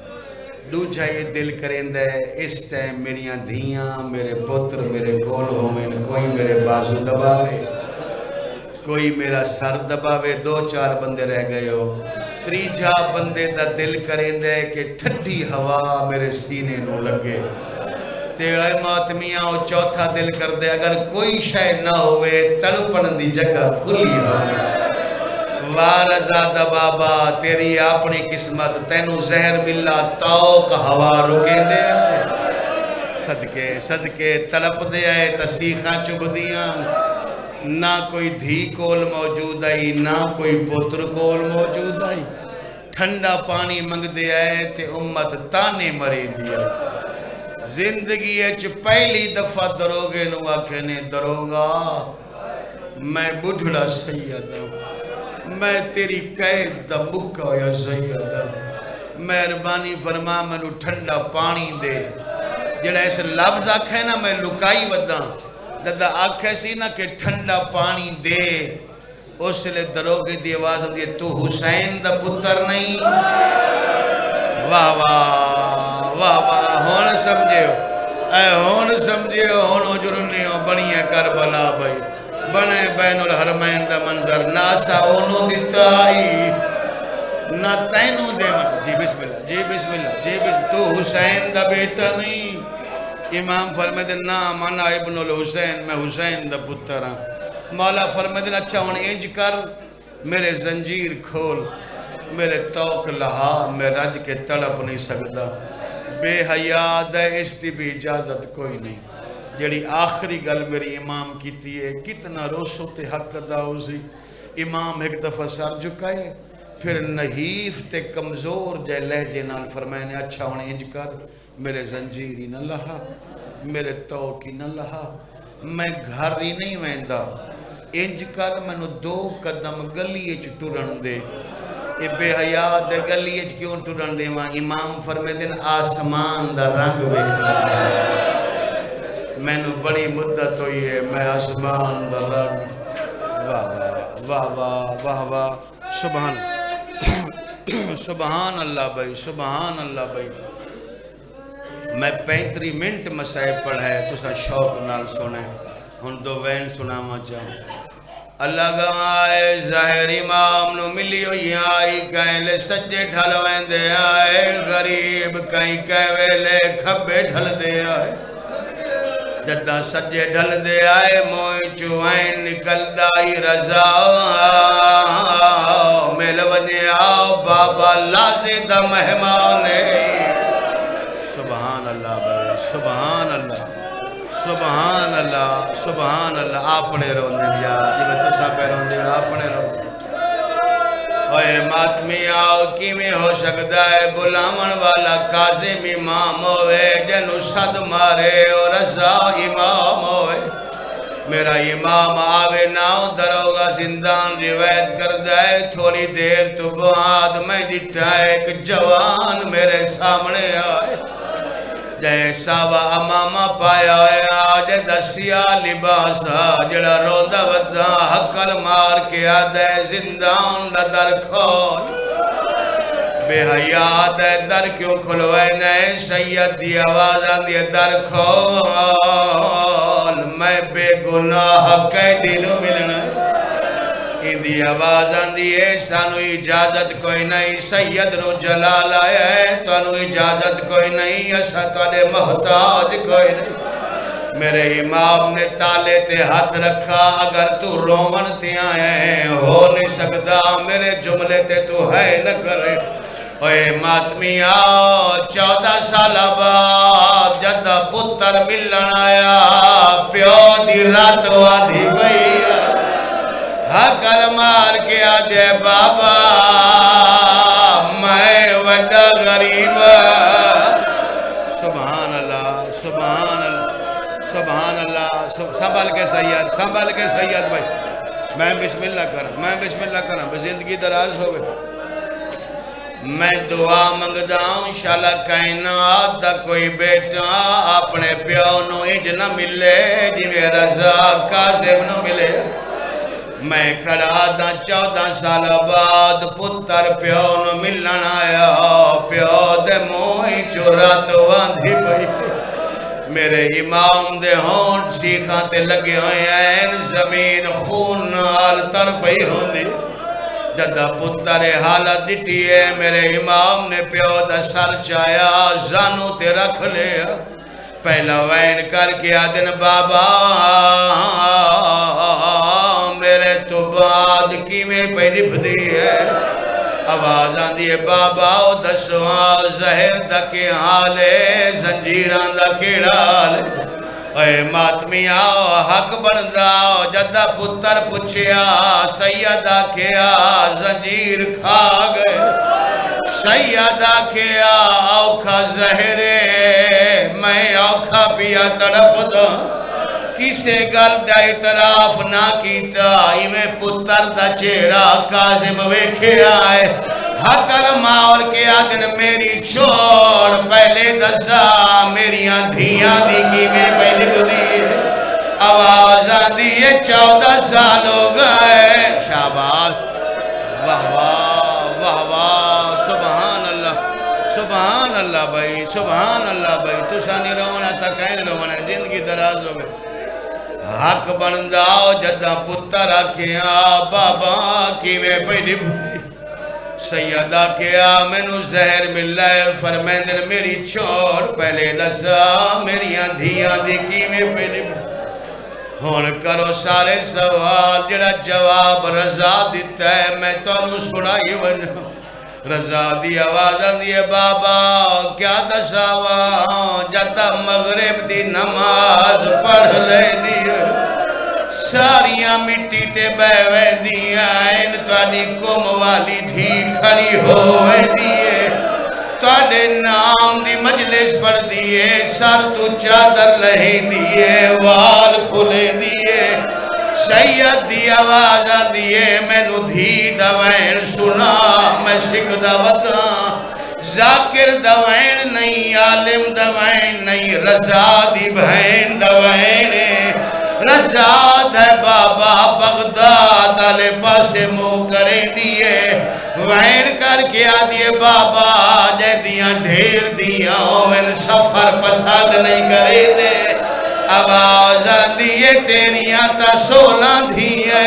دوجا یہ دل کریندا ہے اس ٹائم میریاں دھیاں میرے پتر میرے کول ہوویں, کوئی میرے بازو دباوے, کوئی میرا سر دباوے. 2-4 بندے رہ گئے ہو. تیجا بندے دا دل کریندا ہے کہ ٹھڈی ہوا میرے سینے نو لگے. تے اے ماتمیاں او چوتھا دل کردے اگر کوئی شے نہ ہوئے تڑپن دی جگہ کھلی ہوئے. وارزادہ بابا تیری اپنی قسمت تینوں زہر ملا توق ہوا رکے دے آئے. صدقے صدقے تڑپ دے آئے تسیخاں چب دیاں. نہ کوئی دھی کول موجود آئی نہ کوئی پتر کول موجود آئی. ٹھنڈا پانی منگ دے آئے تے امت تانے مرے دیا. زندگی اچ پہلی دفعہ دروگے نو آکھنے دروگا میں بڑھڑا سید ہوں, میں تیری قید دا مکہ یا سید ہوں, مہربانی فرما منو ٹھنڈا پانی دے. جڑا اس لفظ آکھے نا میں لکائی وداں جدہ آکھے سی نا کہ ٹھنڈا پانی دے اس لئے دروگے دی آواز ہم دیئے تو حسین دا پتر نہیں. واہ واہ واہ واہ ہون سمجھے ہو اے ہون سمجھے ہو ہون اجرنی ہو بنی ہے کربلا بھائی بنے بین الحرمین دا منظر ناسا اونو دیتا آئی نہ تینو دے. جی بسم اللہ جی بسم اللہ جی بسم اللہ. تو حسین دا بیٹا نہیں. امام فرمائے دے نا مانا ابن الحسین میں حسین دا پتر ہاں. مولا فرمائے دے اچھا ہون انج کر میرے زنجیر کھول میرے توق لہا میں رج کے تڑپ نہیں سکتا. بے حیاد ہے اس دی بھی اجازت کوئی نہیں. جڑی آخری گل میری امام کیتی ہے کتنا روسو تے حق ادا ہوسی. امام ایک دفعہ سر جھکائے پھر نحیف تے کمزور جے لہجے نال فرمائے نے اچھا ہون انج کر میرے زنجیر ہی نہ لہا میرے توق ہی نہ لہا میں گھر ہی نہیں ویندا. انج کر منو 2 قدم گلی اچ ٹرن دے. اے بے حیات دے گلی اچ کیوں ٹرن دے وہاں. امام فرمائے دن آسمان دا رنگ ویکھنا میں نو بڑی مدت ہوئی ہے میں آسمان دا رنگ. واہ واہ واہ واہ واہ سبحان سبحان اللہ بھائی سبحان اللہ بھائی. میں 35 منٹ مسائب پڑھا ہے تو سا شوق نال سنے ہن 2 وین سناواں چاہوں. اللہ گوائے ظاہر امام نو ملی ہوئی آئی کہیں لے سجے ڈھل ویندے آئے غریب کہیں ویلے کھبے ڈھل دے آئے. جدہ سجے ڈھل دے آئے موئی چوائن نکل دائی رضا مل ونی آؤ بابا لازے دا مہمانے. سبحان اللہ بھائی سبحان اللہ سبحان اللہ سبحان اللہ. آپنے روندے دیا جی میں تسا پہ روندے آپنے روندے. اوے ماتمی آؤ کی میں ہو سکتا ہے بلاون والا قاسم امام ہوئے جنو صد مارے اور رضا امام ہوئے. میرا امام آوے ناؤ دروگا زندان روایت کر دائے تھوڑی دیر تو بعد میں ڈٹھا ایک جوان میرے سامنے آئے جیسا وہ امامہ پایا ہے آج دسیا لباسا جڑا روندہ ودا حقل مار کے آدھے زندان دا در کھول. بے حیات ہے در کیوں کھلوے نئے سید دی آوازان دی در کھول میں بے گناہ قیدی نو ملنا. ان دی آوازان دی سانو اجازت کوئی نہیں سید نو جلال آیا ہے تو انو اجازت کوئی نہیں ایسا تولے محتاج کوئی نہیں. میرے امام نے تالے تے ہاتھ رکھا اگر تو رومن تے آئے ہو نہیں سکتا میرے جملے تے تو ہے نہ کرے. اوے ماتمی آؤ 14 سالہ بعد جدہ پتر ملن آیا پیو دی رات وادھی بھئی حقل مار کے آدھے بابا میں وڈا غریب. سبحان اللہ سبحان اللہ سبحان اللہ. سنبھل کے سید بھائی میں بسم اللہ کرا زندگی دراز ہوئے میں دعا منگدا ہوں انشاءاللہ کائنات دا کوئی بیٹا اپنے پیو نو انج نہ ملے جی میں رضا قاسم نو ملے میں کھڑا دا 14 سال بعد پتر پیو نو ملن آیا پیو دے موئی چورات واندھی پئی میرے امام دے ہونٹ سیکھاں تے لگے ہوئے ہیں زمین خون نال تر پئی ہوندی جدہ پتر حالت دٹی ہے میرے امام نے پیو دا سر چایا زانو تے رکھ لیا پہلا وین کر کے آدن بابا میرے تو بعد کی میں پہ نبھ دی ہے آواز آن دیئے بابا دسواں زہر دا کے حالے زنجیران دا کیڑا حالے اے ماتمی آؤ حق بنداؤ جدہ پتر پچھیا سیدہ کیا زنجیر کھا گئے سیدہ کیا اوکھا زہرے میں اوکھا پیا تڑپ دا کسے گل دا اعتراف نہ کیتا میں پتر دا چہرہ کاظم ویکھے آئے حقر ماور کے آدن میری چھوڑ پہلے دسا میریاں دھیاں دی کی میں پہلے کو دی آواز آدھی 14 سال ہو گئے شاباش واہ واہ واہ سبحان اللہ بھائی تو سانی رونا تا کہیں رونا زندگی دراز ہو گئے حق بنداؤ جدہ پتر آکھیا بابا کی میں پہلی بھولی سیدہ کیا میں نو زہر مل رہے فرمیندر میری چھوڑ پہلے لسا میریاں دھیاں دی کی میں پہلی بھولی ہون کرو سارے سوال جڑا جواب رضا دیتا ہے میں تو انہوں سنائی ونہ رضا دی آواز آندھی بابا کیا دساوا جتا مغرب دی نماز پڑھ لے دی ساریاں مٹی تے بہوے دیا ان توانی کم والی دھی کھڑی ہوئے دیئے توڑے نام دی مجلس پڑھ دیئے سر تو چادر لہی دیئے وال کھلے دیئے سید دی آواز آدھیے میں نو دھی دوائن سنا میں سکھ دوتا ذاکر دوائن نہیں عالم دوائن نہیں رضا دی بہن دوائن رضا دے بابا بغداد آلے پاسے مو کرے دیئے وائن کر کے آدھیے بابا جے دیاں ڈھیر دیاں اوین سفر پسند نہیں کرے دے آواز آدھیے تیریاں تا 16 دھیئے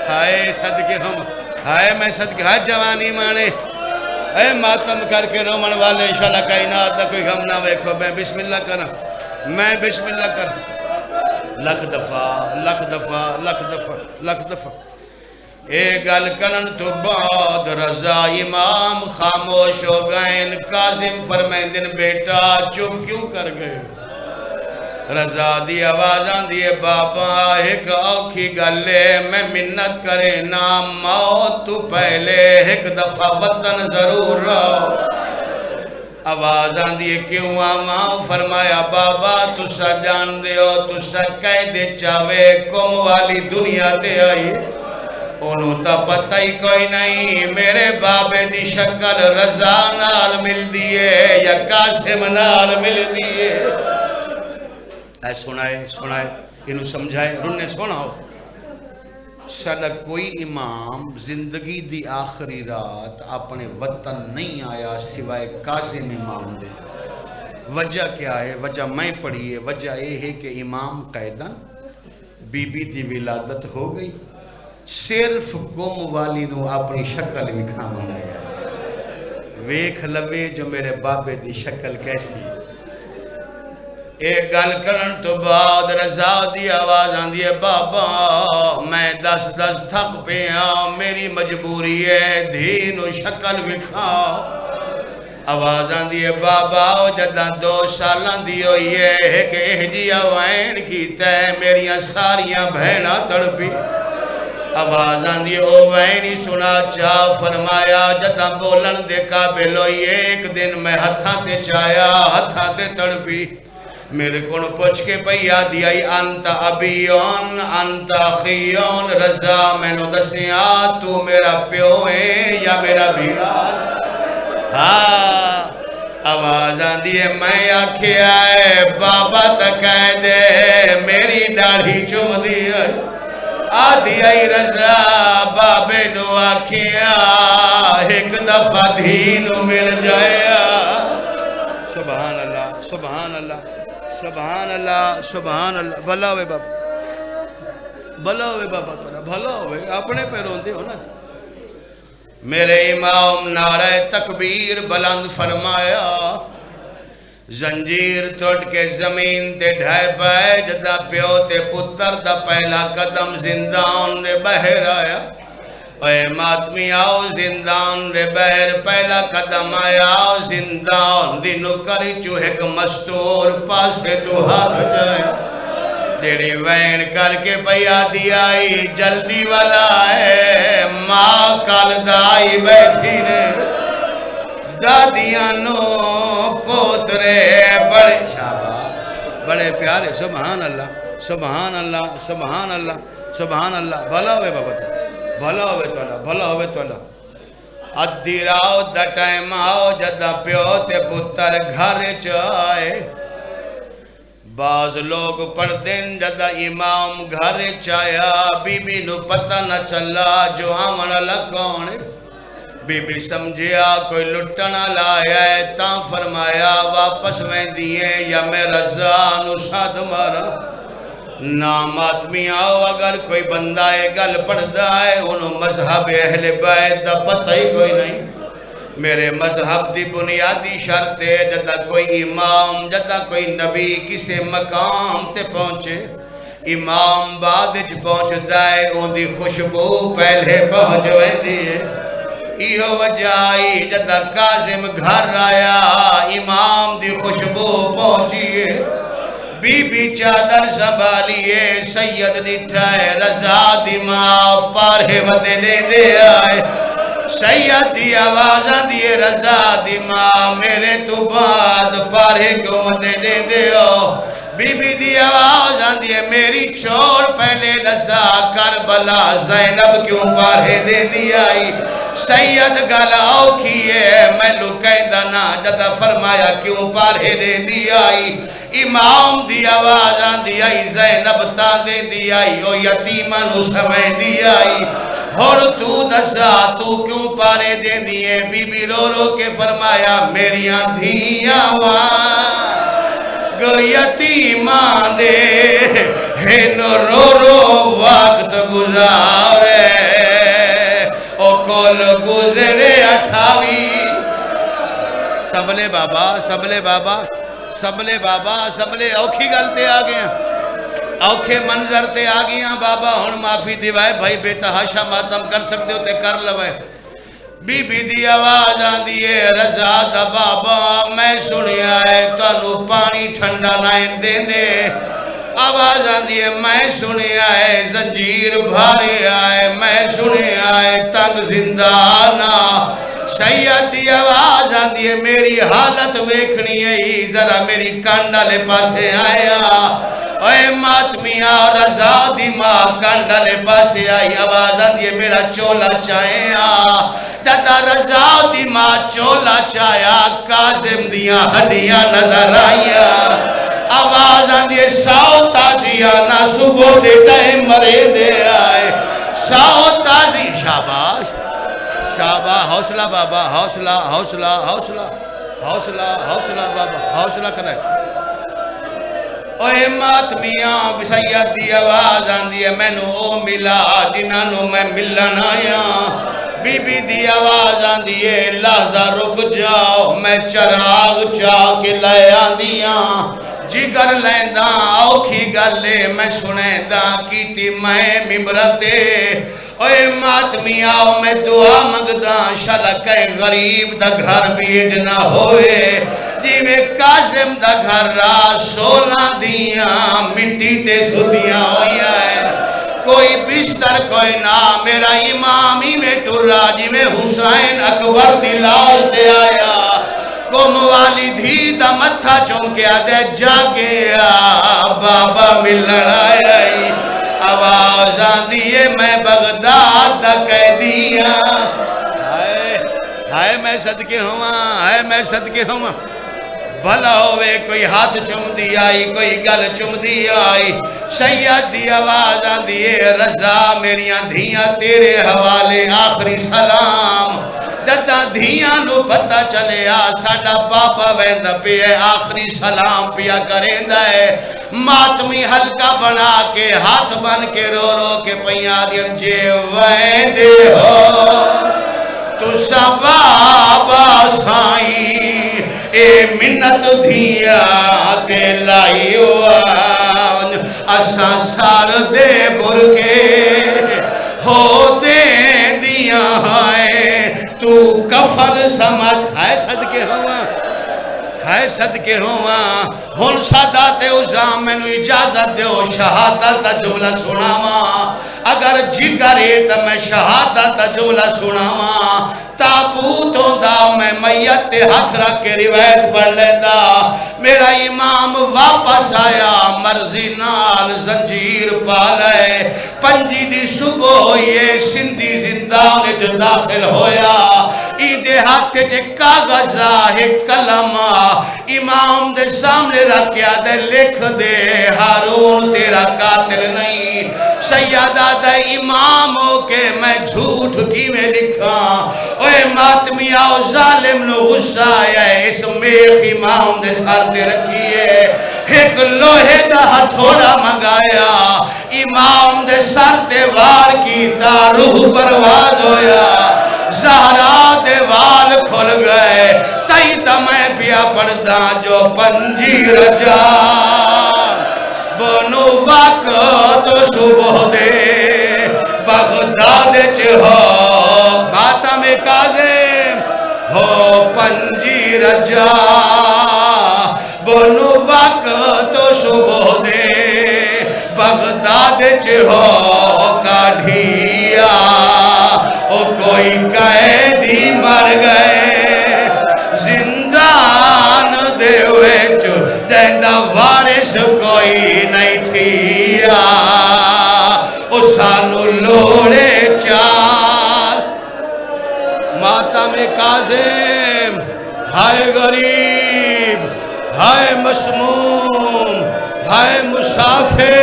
ہائے صدقے ہم ہائے میں صدقے ہائے جوانی مانے اے ماتم کر کے رومن والے انشاءاللہ کائنات دا کوئی غم نہ ویکھو میں بسم اللہ کرا میں بسم اللہ کرا لکھ دفعہ اے گل کرن تو بعد رضا امام خاموش ہو گئے قاسم فرمیندن بیٹا چپ کیوں کر گئے رضا دی آواز آندھی بابا ایک اوکھی گلے میں منت کرے نام موت تو پہلے ایک دفعہ وطن ضرور رہو آواز آندھی کیوں آماں فرمایا بابا تسا جان دیو تسا قید چاوے کم والی دنیا تے آئی انہوں تا پتہ ہی کوئی نہیں میرے بابے دی شکل رضا نال مل دیئے یا قاسم نال مل دیئے اے سنائے انہوں سمجھائے رننے سونا ہو ساڑھا کوئی امام زندگی دی آخری رات اپنے وطن نہیں آیا سوائے قاسم امام دے وجہ کیا ہے وجہ میں پڑھی ہے وجہ یہ ہے کہ امام قیدن بی بی دی ولادت ہو گئی صرف قوم والی نو اپنی شکل وکھا منایا ویکھ لوے جو میرے بابے دی شکل کیسی ایک گل کرن تو بعد رضا دی آواز آندھی بابا میں 10 تھک پہ میری مجبوری ہے دھینو شکل وکھاؤ آواز آندھی بابا جدہ 2 سالان دی ہوئی ہے کہ اہجیہ وائن کی تے میریاں ساریاں بہنہ تڑپی آواز آندھی وائنی سنا چاہ فرمایا جدہ بولن دے قابل ہوئی ایک دن میں ہتھاں تے چایا ہتھاں تے تڑپی میرے کو پوچھ کے پئی آدھی آئی انت ابیون انت اخیون رضا میں نو دسیا تو میرا پیو ہے یا میرا بھیرا ہاں آواز آدھی ہے میں آکھیا ہے بابا تکائے دے میری داڑھی چوم دی ہے آدھی آئی رضا بابے نو آکھیا ایک دفعہ دھینو مل جایا سبحان اللہ سبحان اللہ سبحان اللہ سبحان اللہ بھلا ہوئے بابا بھلا ہوئے بابا تھوڑا بھلا ہوئے اپنے پہ روندے ہو نا میرے امام نعرہ تکبیر بلند فرمایا زنجیر توڑ کے زمین تے ڈھائے پائے جدا پیو تے پتر دا پہلا قدم زندان دے بہر آیا اے ماتمی آؤ زندان دے بہر پہلا قدم آیا زندان دی نکری چوہک مستور پاسے تو ہاتھ جائے دیڑی وین کر کے پیا دی آئی جلدی والا ہے ماں کال دائی بیٹھی نے دادیاں نو پوترے بڑے شاباش بڑے پیارے سبحان اللہ سبحان اللہ سبحان اللہ سبحان اللہ بھلا ہوئے بابا بھلا ہوئے تولا بھلا ہوئے تولا ادھی راؤ دا ٹائم آؤ جدا پیو تے پتر گھر چائے بعض لوگ پڑھ دن جدا امام گھر چایا بی بی نو پتہ نہ چلا جو آمن لگونے بی بی سمجھیا کوئی لٹنا لایا ہے تاں فرمایا واپس میں دیئے یا میں رضا نو ساد مارا نام آدمی آؤ اگر کوئی بندہ گل پڑھدا ہے انہوں مذہب اہل بیت دا پتہ ہی کوئی نہیں میرے مذہب دی بنیادی شرط ہے جدا کوئی امام جدا کوئی نبی کسے مقام تے پہنچے امام بعد اچ پہنچ دائے ان دی خوشبو پہلے پہنچ ویندی ہے ایہو وجائی جدا کاظم گھر آیا امام دی خوشبو پہنچیے بی بی چادر سنبھالیے سید نٹھائے رضا دی ماں پارے ودے لے دے آئے سید دی آوازاں دیے رضا دی ماں میرے تو بعد پارے کو ودے لے دے آؤ بی بی دی آوازاں دیے میری چھوڑ پہلے رضا کربلا زینب کیوں پارے دے دی آئی سید گلاؤ کیے میں لکیں دنا جدا فرمایا کیوں پارے دے دی آئی امام دی آواز آندی آئی زینب تا دے دی آئی او یتیمانو سمیں دی آئی اور تو دسا تو کیوں پارے دے دیئے بی بی رو رو کے فرمایا میریاں دھیاں گو یتیمان دے ہن رو رو وقت گزارے او کل گزرے 28 سبلے بابا سبلے بابا سبلے بابا سبلے اوکھی گلتے آگئے اوکھے منظر تے آگئے بابا ہن معافی دیوائے بھائی بے تحاشا ماتم کر سکتے ہوتے کر لوائے بی بی دی آواز آن دیئے رضا دا بابا میں سنیا ہے تانو پانی ٹھنڈا نائن دے دے آواز آن دیئے میں سنیا ہے زنجیر بھارے آئے میں سنیا ہے تنگ زندانا سید دی آواز آن دیئے میری حالت ویکھنی ہے ذرا میری کانڈا لے پاسے آیا اے ماتمیاں رضا دی ماں کانڈا لے پاسے آئی آواز آن دیئے میرا چولا چاہیں دادا رضا دی ماں چولا چایا کاظم دیاں ہڈیاں نظر آئیا آواز آن دیئے ساؤ تاجیانا صبح دے ٹائم مرے دے آئے ساؤ تاجی شاباش شابہ حوصلہ بابا حوصلہ حوصلہ حوصلہ حوصلہ حوصلہ بابا حوصلہ کرے اوہ ماتمیاں سید دی آواز آن دی ہے میں نو او ملا جنہوں میں ملن آیا بی بی دی آواز آن دی ہے لحظہ رک جاؤ میں چراغ چاہ کے لے آن دیاں جگر لینداں اوکھی گلے میں سنینداں کیتی میں ممبرتے اوہ ماتمی آؤ میں دعا مگداں شلکے غریب دا گھر بیج نہ ہوئے جیوے کاظم دا گھر را سونا دیاں مٹی تے سدیاں ہویا ہے کوئی بستر کوئی نہ میرا امامی میں ٹرا جیوے حسین اکبر دلال تے آیا کم والی دھی دا متھا چونکیا دے جاگیا بابا ملن آئی آواز آندیے میں بغداد دا قیدیاں ہائے میں صدقے ہوں بھلا ہوئے کوئی ہاتھ چم دی آئی کوئی گل چم دی آئی سید دی آواز آندیے رضا میریاں دھیاں تیرے حوالے آخری سلام جدہ دھیاں نو پتہ چلے ساڈا بابا ویندہ پہ ہے آخری سلام پیا کریندا ہے ماتمی ہلکا بنا کے ہاتھ بن کے رو رو کے پیاں دین جے ویندے ہو تسا بابا سائی اے منت دھیا تے لائی وان اساں سار دے برکے ہو دے دیا ہے تو کفن سمجھ ہے صدقے ہوا ہن سادات عظام میں نو اجازت دیو شہادت دا جملہ سناواں اگر جگر ہے تو میں شہادت دا جملہ سناواں تابوتوں دا میں میت ہاتھ رکھ کے روایت پڑھ لیندہ میرا امام واپس آیا مرضی نال زنجیر پالے پنجی دی صبح ہوئیے سندھی زندان جو داخل ہویا ایدے ہاتھ جے کاغذہ ایک کلم امام دے سامنے رکھیا دے لکھ دے ہارون تیرا قاتل نہیں سیدہ دے امام ہو کے میں جھوٹ کی میں لکھا اوے ماتمی آؤ ظالم نو غصہ آیا ہے اس میخ امام دے سار تے رکھیے ایک لوہے دا ہتھوڑا منگایا امام دے سر تے وار کی روح پرواز ہویا زہرا دے وال کھل گئے تئی تا میں پیا پڑھدا جو پنجی رجا بنو وقت صبح دے بغداد ہو ماتم کاظم ہو پنجی رجا بنو وقت صبح دے بغداد ہو کاڑھیا او کوئی قیدی مر گئے زندان دے وچ دیندہ وارث کوئی نہیں تھیا او سانو لوڑے چار ماتم کاظم ہائے غریب ہائے مسموم ہائے مسافر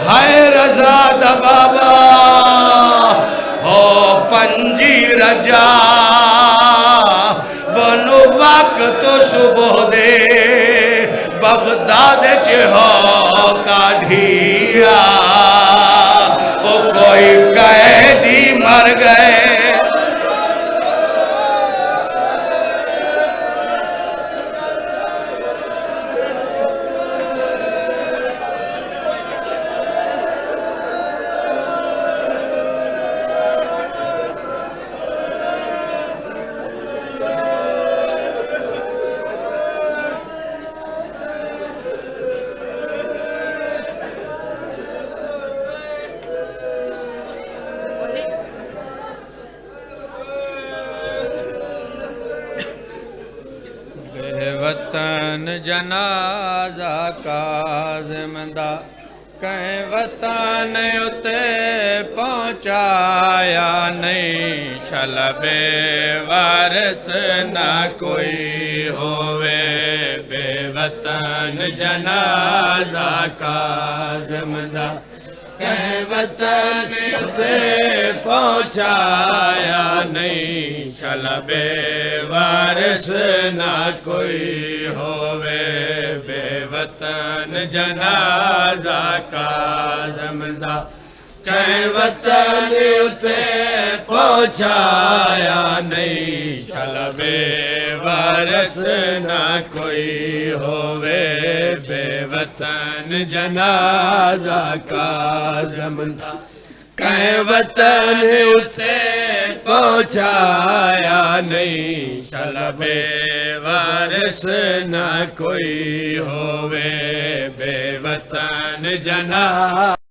ہائے رضا دا بابا ہو پنجی رجا بنو وقت صبح دے بغداد ہو کاڑھیا او کوئی قیدی مر گئے وطن جنازہ کاظم دا کہیں وطن اتے پہنچایا نہیں شلب وارث نہ کوئی ہوئے بے وطن جنازہ کاظم دا کہیں وطن اتے پہنچایا نہیں شلب وارث نہ کوئی ہوئے بے وطن جنازہ کاظم دا کہیں وطن اتے پہنچایا نہیں شلب وارث نہ کوئی ہوئے بے وطن جنازہ کاظم دا کہیں وطن اتے پہنچایا نہیں شلب وارث نہ کوئی ہوئے بے وطن جنازہ